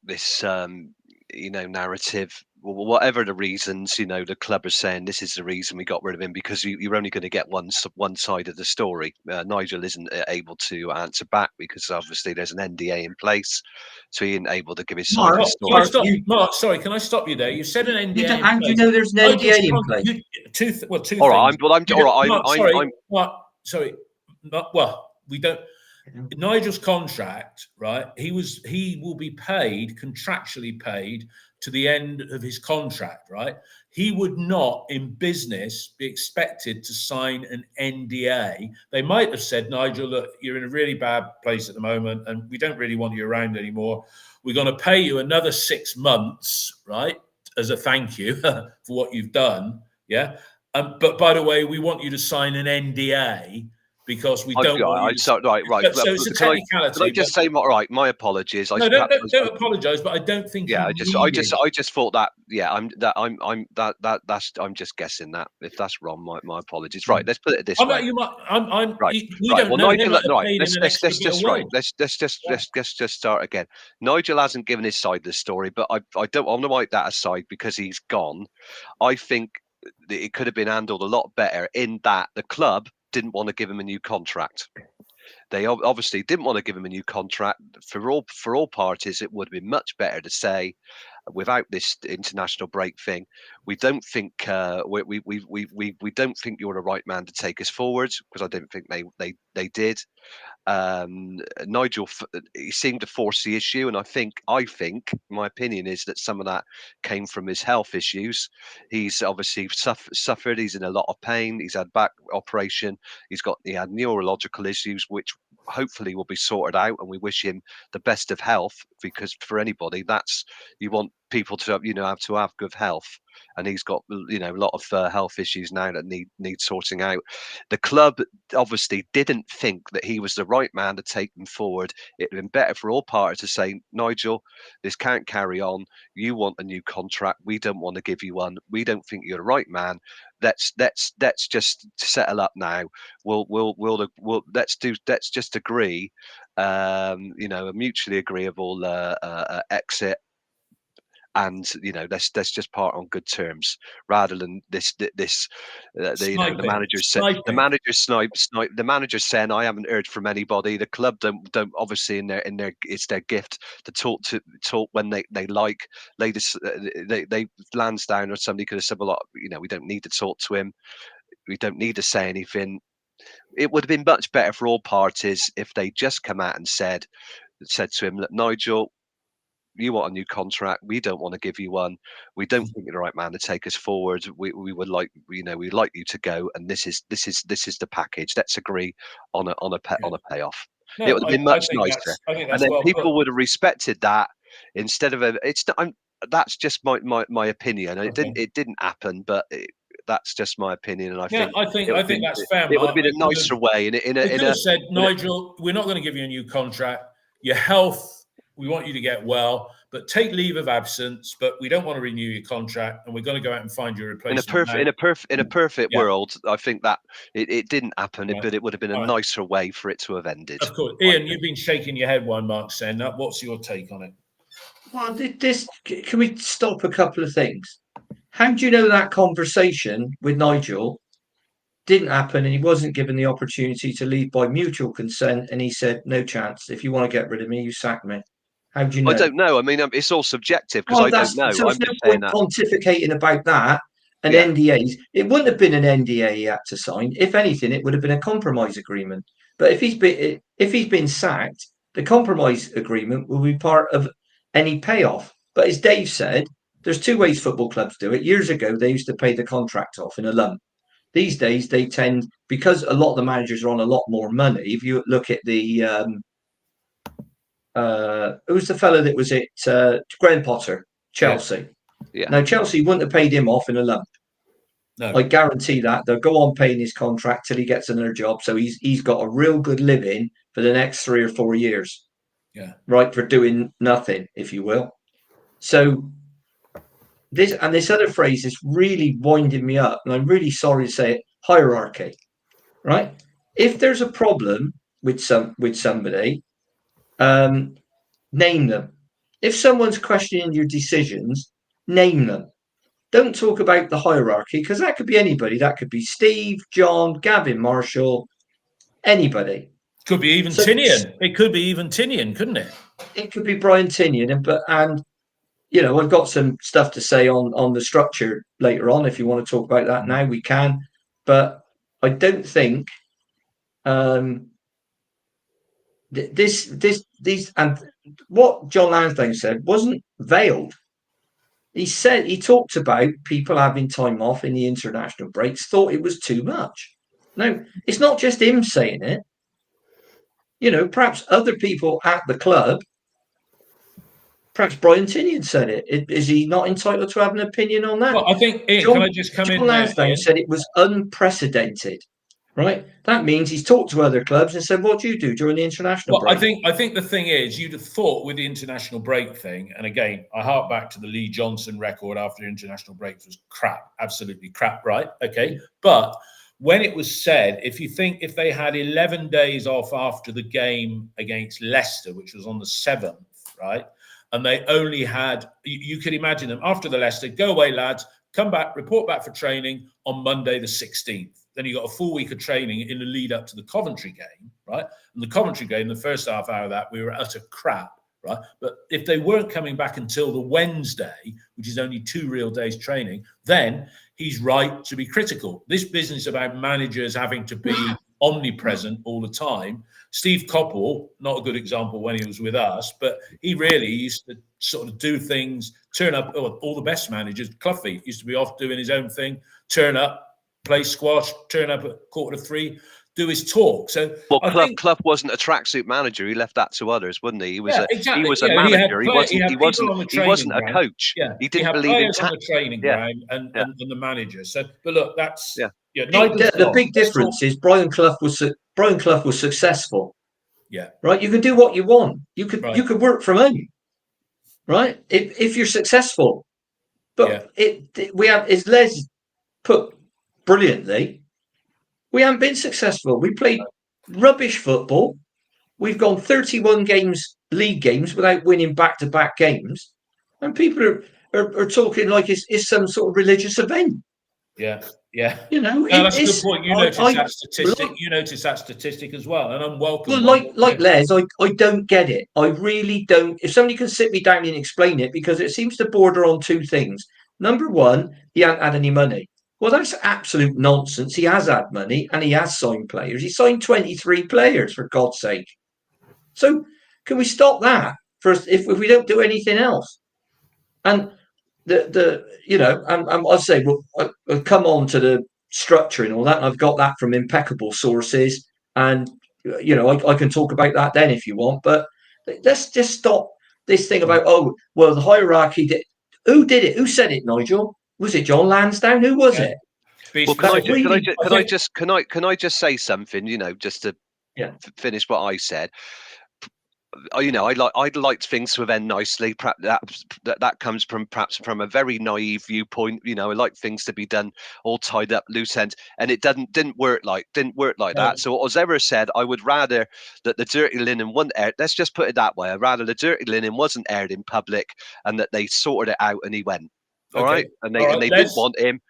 this narrative. Well, whatever the reasons, the club are saying this is the reason we got rid of him, because you're only going to get one side of the story. Nigel isn't able to answer back because obviously there's an NDA in place, so he isn't able to give his side of the story. Mark, sorry, can I stop you there? You said an NDA. How do you know there's an NDA in place? Two things. All right, we don't. Nigel's contract, right? He will be paid, contractually paid, to the end of his contract, right? He would not, in business, be expected to sign an NDA. They might have said, Nigel, look, you're in a really bad place at the moment, and we don't really want you around anymore. We're going to pay you another 6 months, right, as a thank you for what you've done, yeah? But by the way, we want you to sign an NDA, because we don't want you to... Right. So it's a technicality. Can I just say, right, my apologies. No, don't apologise, but I don't think. Yeah, I just thought that. Yeah, I'm just guessing that. If that's wrong, my apologies. Right, let's put it this way. Let's just start again. Nigel hasn't given his side of the story, but I don't want to wipe that aside because he's gone. I think that it could have been handled a lot better in that the club didn't want to give him a new contract. They obviously didn't want to give him a new contract. For all parties, it would have been much better to say, without this international break thing, we don't think we don't think you're the right man to take us forwards, because I don't think they did. Nigel, he seemed to force the issue, and I think my opinion is that some of that came from his health issues. He's obviously suffered. He's in a lot of pain. He's had back operation. He had neurological issues, which hopefully will be sorted out, and we wish him the best of health, because for anybody, you want people to have good health, and he's got a lot of health issues now that need sorting out. The club obviously didn't think that he was the right man to take them forward. It'd been better for all parties to say, Nigel, this can't carry on. You want a new contract. We don't want to give you one. We don't think you're the right man. Let's just settle up now. Let's just agree, a mutually agreeable exit. And let's just part on good terms, rather than the manager's saying, I haven't heard from anybody. The club don't obviously in their it's their gift to talk when they like. They Lansdowne or somebody could have said, well, we don't need to talk to him. We don't need to say anything. It would have been much better for all parties if they just come out and said to him, look, Nigel, you want a new contract. We don't want to give you one. We don't think you're the right man to take us forward. We would like, we'd like you to go. And this is the package. Let's agree on a payoff. No, It would have been much nicer. I think And that's then well people put. would have respected that instead of that's just my opinion. And it didn't happen, but that's just my opinion. And I think that's fair. It would have Mark. been a nicer way. They could have said, Nigel, we're not going to give you a new contract. Your health, we want you to get well, but take leave of absence. But we don't want to renew your contract, and we're going to go out and find your replacement. In a perfect world, I think that it didn't happen, but it would have been a nicer way for it to have ended. Of course, Ian, you've been shaking your head while Mark's saying that. What's your take on it? Well, can we stop a couple of things? How do you know that conversation with Nigel didn't happen and he wasn't given the opportunity to leave by mutual consent, and he said, no chance. If you want to get rid of me, you sack me. How do you know? I don't know. I mean, it's all subjective because I don't know. So there's no point pontificating about that and NDAs. It wouldn't have been an NDA he had to sign. If anything, it would have been a compromise agreement. But if he's been sacked, the compromise agreement will be part of any payoff. But as Dave said, there's two ways football clubs do it. Years ago, they used to pay the contract off in a lump. These days, they tend, because a lot of the managers are on a lot more money. If you look at the who's the fellow that was at Graham Potter, Chelsea? Yeah. Now, Chelsea wouldn't have paid him off in a lump. No. I guarantee that. They'll go on paying his contract till he gets another job. So he's got a real good living for the next 3 or 4 years. Yeah. Right, for doing nothing, if you will. So this other phrase is really winding me up, and I'm really sorry to say it, hierarchy. Right? If there's a problem with somebody, name them. If someone's questioning your decisions, name them. Don't talk about the hierarchy, because that could be anybody. That could be Steve, John, Gavin Marshall, anybody. Could be even Tinian. It could be even Tinian, couldn't it? It could be Brian Tinian, and you know, I've got some stuff to say on the structure later on. If you want to talk about that now, we can. But I don't think these and what John Lansdowne said wasn't veiled. He talked about people having time off in the international breaks, thought it was too much. No, it's not just him saying it. You know, perhaps other people at the club, perhaps Brian Tinian said it. Is he not entitled to have an opinion on that? Well, I think, Ian, can I just come in? John Lansdowne said it was unprecedented. Right? That means he's talked to other clubs and said, what do you do during the international break? I think the thing is, you'd have thought with the international break thing, and again, I hark back to the Lee Johnson record after the international break was crap, absolutely crap, right? Okay. But when it was said, if they had 11 days off after the game against Leicester, which was on the 7th, right? And they only had, you could imagine them after the Leicester, go away, lads, come back, report back for training on Monday the 16th. Then you got a full week of training in the lead up to the Coventry game, right? And the Coventry game, the first half hour of that, we were utter crap, right? But if they weren't coming back until the Wednesday, which is only 2 real days training, then he's right to be critical. This business about managers having to be omnipresent all the time. Steve Coppell, not a good example when he was with us, but he really used to sort of do things, turn up. All the best managers, Cloughie used to be off doing his own thing, turn up, play squash, turn up at 2:45, do his talk. So, well, Clough wasn't a tracksuit manager. He left that to others, wouldn't he? He was exactly. He was a manager. He wasn't a coach. Yeah, he didn't believe in on the training ground and the manager. So, but look, that's the big difference is Brian Clough was successful. Yeah, right. You can do what you want. You could work from home, right? If you're successful. But we have, as Les put brilliantly, we haven't been successful. We played rubbish football. We've gone 31 league games without winning back-to-back games, and people are talking like it's some sort of religious event. Yeah, yeah. You know, that's a good point. You notice that statistic. You notice that statistic as well, and unwelcome. Well, like Les, I don't get it. I really don't. If somebody can sit me down and explain it, because it seems to border on two things. Number one, he hasn't had any money. Well, that's absolute nonsense. He has had money and he has signed players. He signed 23 players, for God's sake. So can we stop that? first if we don't do anything else. And I'll say, well, I'll come on to the structure and all that. And I've got that from impeccable sources, and I can talk about that then if you want. But let's just stop this thing about the hierarchy. Who did it? Who said it, Nigel? Was it John Lansdowne? Who was it? Well, can I just say something? Just to finish what I said. I'd like things to end nicely. Perhaps that comes perhaps from a very naive viewpoint. I like things to be done all tied up, loose ends, and it didn't work like that. So what was ever said, I would rather that the dirty linen wasn't aired. Let's just put it that way. I'd rather the dirty linen wasn't aired in public, and that they sorted it out and he went. All right, and they didn't want him.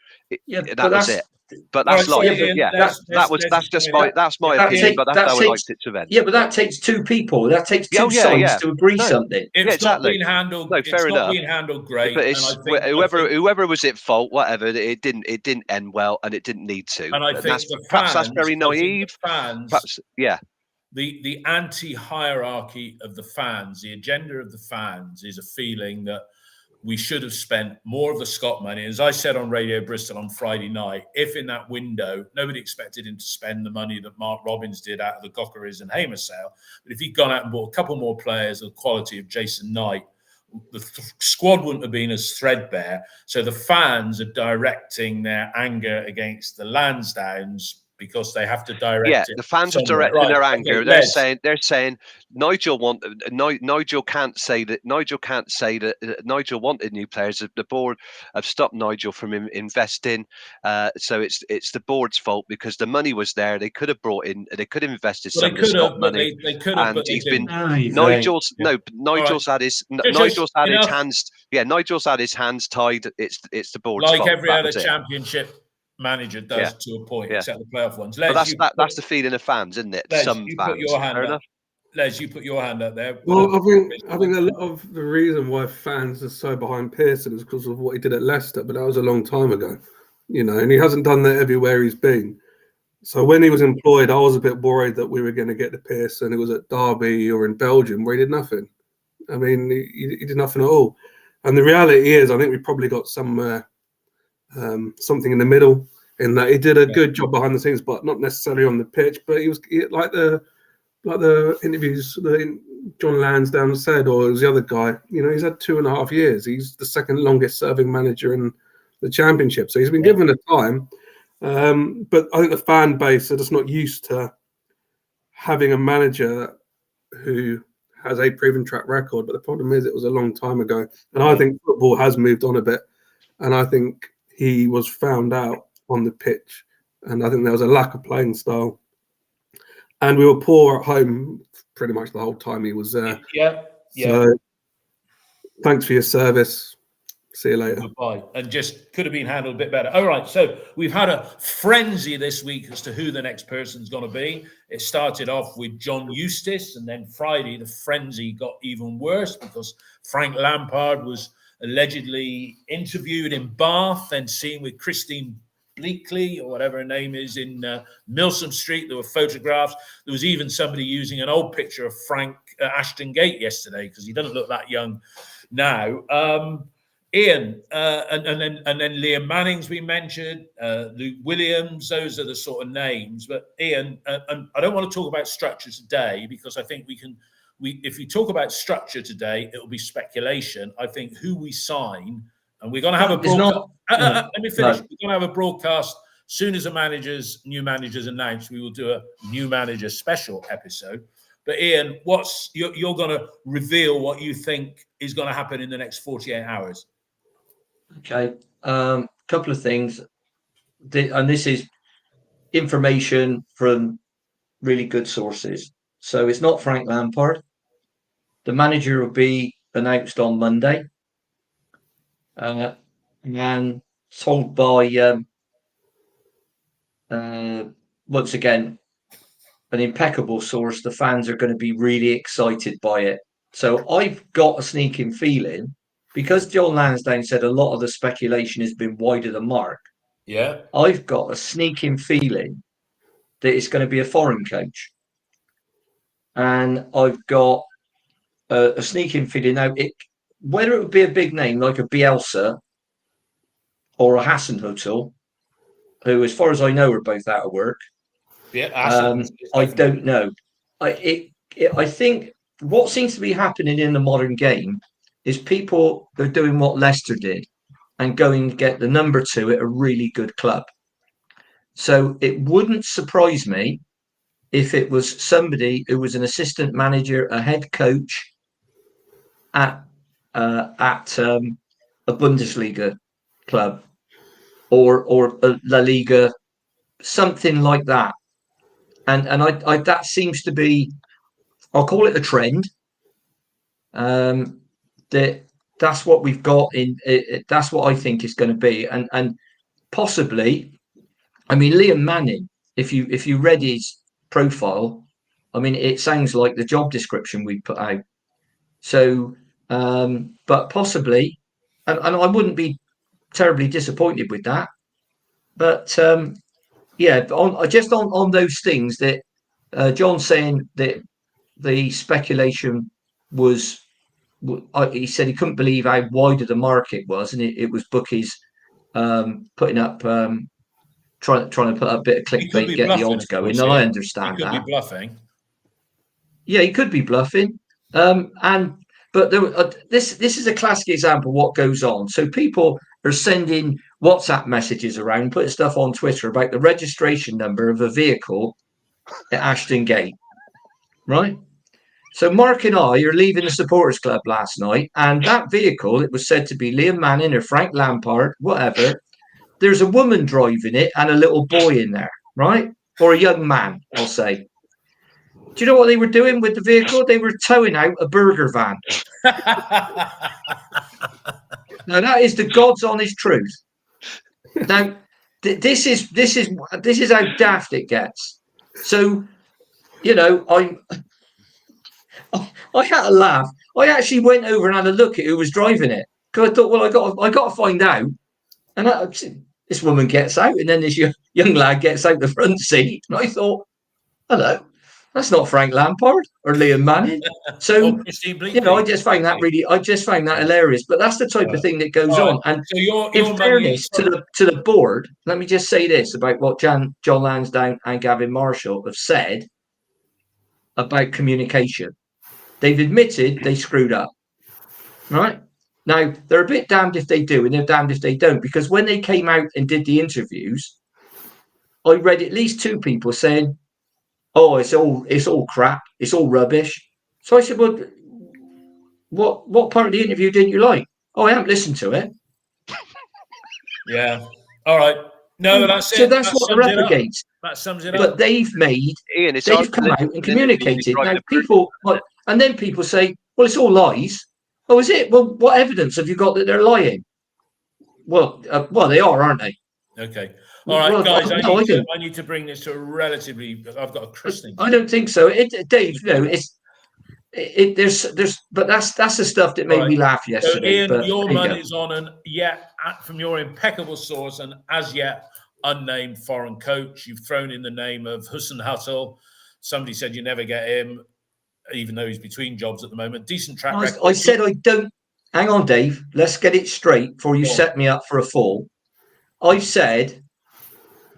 That was it. But that's that's my opinion. But that's how I liked it to end. Yeah, but that takes two people. That takes two sides to agree something. It's not being handled. No, fair enough. Being handled great. But whoever was at fault, whatever, it didn't end well, and it didn't need to. And I think perhaps that's very naive. Fans, perhaps, the anti-hierarchy of the fans, the agenda of the fans, is a feeling that we should have spent more of the Scott money. As I said on Radio Bristol on Friday night, if in that window, nobody expected him to spend the money that Mark Robbins did out of the Gockeries and Hamer sale. But if he'd gone out and bought a couple more players of the quality of Jason Knight, the squad wouldn't have been as threadbare. So the fans are directing their anger against the Lansdownes because they have to direct it. The fans are directing their anger. Okay, they're saying Nigel can't say that Nigel wanted new players. The board have stopped Nigel from investing. So it's the board's fault because the money was there. They could have invested some of the Scott money. They could have, and he's been Nigel's had his hands. Yeah, Nigel's had his hands tied. It's the board's fault. Like every other championship manager does to a point, except the playoff ones. Les, but that's the feeling of fans, isn't it? Les, some fans. Les, you put your hand up there. Well, I think a lot of the reason why fans are so behind Pearson is because of what he did at Leicester, but that was a long time ago, and he hasn't done that everywhere he's been. So when he was employed, I was a bit worried that we were going to get the Pearson. It was at Derby or in Belgium where he did nothing. I mean, he did nothing at all. And the reality is, I think we probably got something in the middle, in that he did a good job behind the scenes, but not necessarily on the pitch. But he was like the interviews that John Lansdowne said, or it was the other guy. He's had 2.5 years. He's the second longest serving manager in the championship, so he's been given the time. But I think the fan base are just not used to having a manager who has a proven track record. But the problem is, it was a long time ago, and I think football has moved on a bit, and I think he was found out on the pitch, and I think there was a lack of playing style, and we were poor at home pretty much the whole time he was there. So thanks for your service. See you later. Goodbye. And just could have been handled a bit better. All right, so we've had a frenzy this week as to who the next person's going to be. It started off with John Eustace, and then Friday the frenzy got even worse because Frank Lampard was allegedly interviewed in Bath and seen with Christine Bleakley, or whatever her name is, in Milsom Street. There were photographs. There was even somebody using an old picture of Frank Ashton Gate yesterday because he doesn't look that young now. Ian, and then Liam Manning's been mentioned, Luke Williams. Those are the sort of names. But Ian, and I don't want to talk about structure today because I think if we talk about structure today, it will be speculation. I think who we sign, and we're going to have a broadcast. Let me finish. We're going to have a broadcast as soon as new managers announced. We will do a new manager special episode. But Ian, you're going to reveal what you think is going to happen in the next 48 hours. Okay, couple of things, and this is information from really good sources. So it's not Frank Lampard. The manager will be announced on Monday, and told by once again an impeccable source. The fans are going to be really excited by it. So I've got a sneaking feeling, because John Lansdowne said a lot of the speculation has been wide of the mark. Yeah, I've got a sneaking feeling that it's going to be a foreign coach. And I've got a sneaking feeling. Now, whether it would be a big name like a Bielsa or a Hasenhüttl, who, as far as I know, are both out of work. Yeah, I don't know. I think what seems to be happening in the modern game is people are doing what Leicester did and going to get the number 2 at a really good club. So it wouldn't surprise me if it was somebody who was an assistant manager, a head coach at a Bundesliga club or a La Liga, something like that. And I that seems to be, I'll call it a trend. That's what we've got in. That's what I think is going to be, and possibly, I mean, Liam Manning. If you read his profile, I mean, it sounds like the job description we put out. So, but possibly, and I wouldn't be terribly disappointed with that. But yeah, on those things that John's saying that the speculation was. He said he couldn't believe how wide the market was, and it was bookies putting up, trying to put up a bit of clickbait, get the odds going. And I understand that. He could be bluffing. Yeah, he could be bluffing. But this is a classic example of what goes on. So people are sending WhatsApp messages around, putting stuff on Twitter about the registration number of a vehicle at Ashton Gate, right? So Mark and I are leaving the supporters club last night, and that vehicle, it was said to be Liam Manning or Frank Lampard, whatever. There's a woman driving it and a little boy in there, right? Or a young man, I'll say. Do you know what they were doing with the vehicle? They were towing out a burger van. Now that is the God's honest truth. Now this is how daft it gets. So, you know, I had to laugh. I actually went over and had a look at who was driving it because I thought, well, I got to find out. And this woman gets out, and then this young lad gets out the front seat, and I thought, hello, that's not Frank Lampard or Liam Manning. So you know, I just found that hilarious. But that's the type of thing that goes on. And so in fairness to the board, let me just say this about what John Lansdowne and Gavin Marshall have said about communication. They've admitted they screwed up, right? Now, they're a bit damned if they do and they're damned if they don't, because when they came out and did the interviews, I read at least 2 people saying, oh, it's all crap, it's all rubbish. So I said, well, what part of the interview didn't you like? Oh, I haven't listened to it. Yeah. All right. No, that's it. So that's what they're up against. That sums it up. But they've come out and communicated. Now people, and then people say, well, it's all lies. Oh, is it? Well, what evidence have you got that they're lying? Well, they are, aren't they? Okay. All right, guys. I need to bring this to a relatively. I've got a christening. I don't think so. Dave, you know, there's, but that's the stuff that made me laugh yesterday. So, Ian, your money's on an from your impeccable source, and as yet unnamed foreign coach. You've thrown in the name of Hasenhüttl. Somebody said you never get him, even though he's between jobs at the moment. Decent track record. I said I don't. Hang on, Dave. Let's get it straight before you set me up for a fall. I've said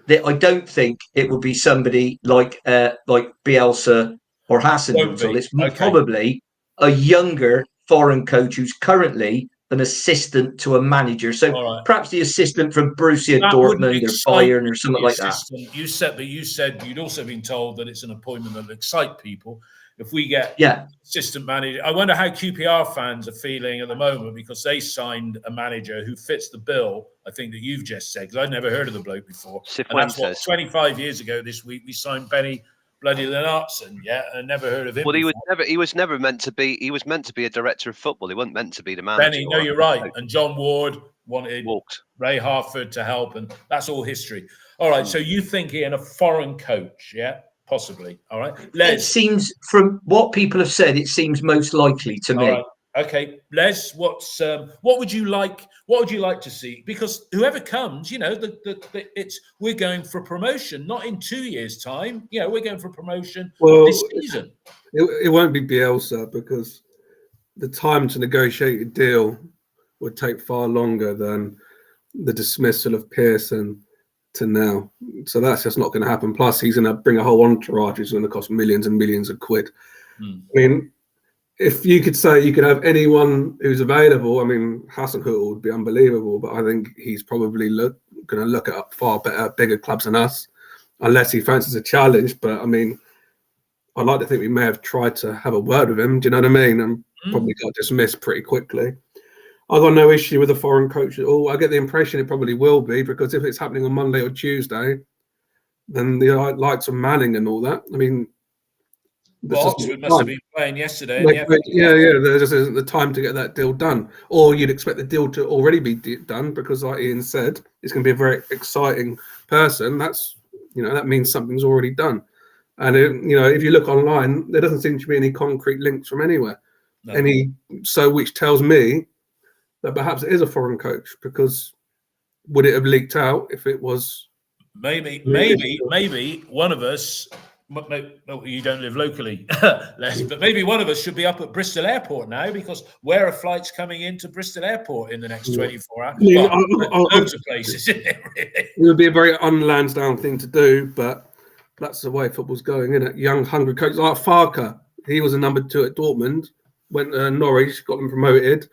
that I don't think it would be somebody like Bielsa or Hasenhüttl. It's probably a younger foreign coach who's currly an assistant to a manager. So perhaps the assistant from Borussia Dortmund or Bayern or something like that. You said you'd also been told that it's an appointment that will excite people. If we get assistant manager, I wonder how QPR fans are feeling at the moment, because they signed a manager who fits the bill, I think, that you've just said, because I'd never heard of the bloke before. And that's what, 25 years ago this week, we signed Benny bloody Lennartson, and never heard of him. Well, he was never meant to be. He was meant to be a director of football. He wasn't meant to be the manager. Benny, no, you're right. And John Ward wanted Ray Harford to help, and that's all history. All right, so you think Ian, a foreign coach, possibly. All right, Les. It seems, from what people have said, it seems most likely to me. Right. Okay, Les, what would you like? What would you like to see? Because whoever comes, you know, we're going for promotion, not in 2 years' time. You know, we're going for promotion this season. It won't be Bielsa, because the time to negotiate a deal would take far longer than the dismissal of Pearson to now. So that's just not going to happen. Plus, he's going to bring a whole entourage which is going to cost millions and millions of quid. I mean, if you could say you could have anyone who's available, I mean, Hasenhüttl would be unbelievable, but I think he's probably going to look at far better, bigger clubs than us, unless he fancies a challenge. But I mean, I'd like to think we may have tried to have a word with him. Do you know what I mean? And probably got dismissed pretty quickly. I've got no issue with a foreign coach at all. I get the impression it probably will be, because if it's happening on Monday or Tuesday, then the likes of Manning and all that. I mean, well, Oxford must have been playing yesterday. There just isn't the time to get that deal done. Or you'd expect the deal to already be done, because, like Ian said, it's going to be a very exciting person. That's, that means something's already done. And if you look online, there doesn't seem to be any concrete links from anywhere. No. Which tells me that perhaps it is a foreign coach, because would it have leaked out if it was? Maybe one of us. You don't live locally, Les, but maybe one of us should be up at Bristol Airport now, because where are flights coming into Bristol Airport in the next 24 hours? Loads of places, isn't it, really? It would be a very un-Lansdowne thing to do, but that's the way football's going, isn't it? Young, hungry coaches like Farke. He was a number 2 at Dortmund, went to Norwich, got them promoted.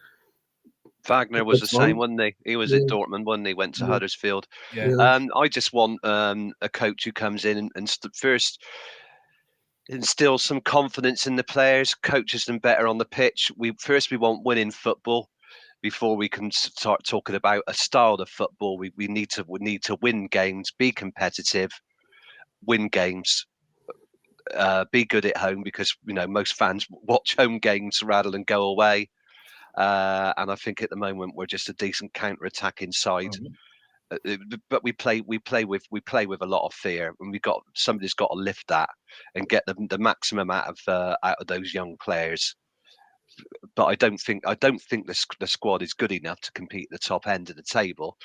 Wagner was the same, wasn't he? He was at Dortmund, wasn't he? Went to Huddersfield. I just want a coach who comes in and first instills some confidence in the players, coaches them better on the pitch. We want winning football before we can start talking about a style of football. We need to win games, be competitive, win games. Be good at home, because most fans watch home games rather than go away. And I think at the moment we're just a decent counter-attacking side, but we play with a lot of fear, and somebody's got to lift that and get the maximum out of those young players. But I don't think the squad is good enough to compete at the top end of the table.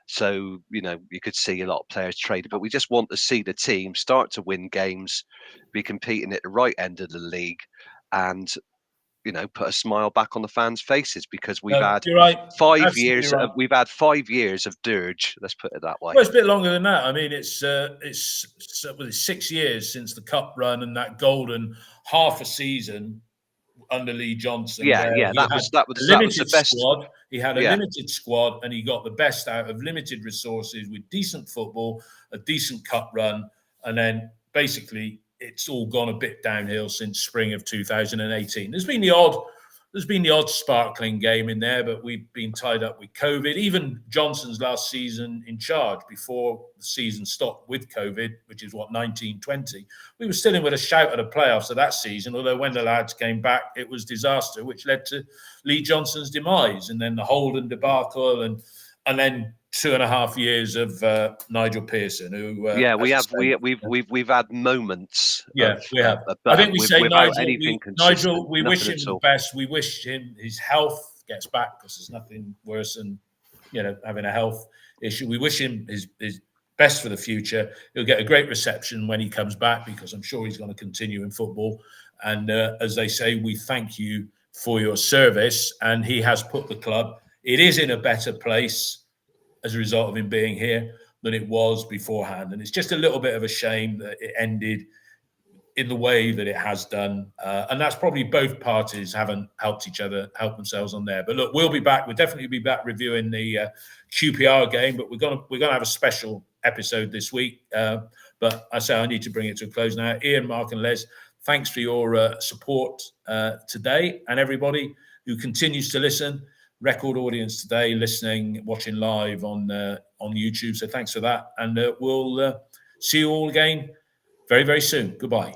So you could see a lot of players traded, but we just want to see the team start to win games, be competing at the right end of the league, and put a smile back on the fans' faces, because we've had 5 years. We've had 5 years of dirge. Let's put it that way. Well, it's a bit longer than that. I mean, it's 6 years since the cup run and that golden half a season under Lee Johnson. That was the best squad. He had a limited squad, and he got the best out of limited resources with decent football, a decent cup run, and then basically it's all gone a bit downhill since spring of 2018. There's been the odd sparkling game in there, but we've been tied up with COVID. Even Johnson's last season in charge, before the season stopped with COVID, which is 19-20, we were still in with a shout at the playoffs of that season, although when the lads came back, it was disaster, which led to Lee Johnson's demise, and then the Holden debacle, and then 2.5 years of Nigel Pearson, who we've had moments. Yeah, we have. I think we say Nigel. We wish him the best. We wish him his health gets back, because there's nothing worse than having a health issue. We wish him his best for the future. He'll get a great reception when he comes back, because I'm sure he's going to continue in football. And as they say, we thank you for your service. And he has put the club. It is in a better place as a result of him being here than it was beforehand. And it's just a little bit of a shame that it ended in the way that it has done. And that's probably both parties haven't helped themselves on there. But look, we'll be back. We'll definitely be back reviewing the QPR game, but we're gonna have a special episode this week. But I say I need to bring it to a close now. Ian, Mark and Les, thanks for your support today, and everybody who continues to listen. Record audience today, listening, watching live on YouTube. So thanks for that. And we'll see you all again very, very soon. Goodbye.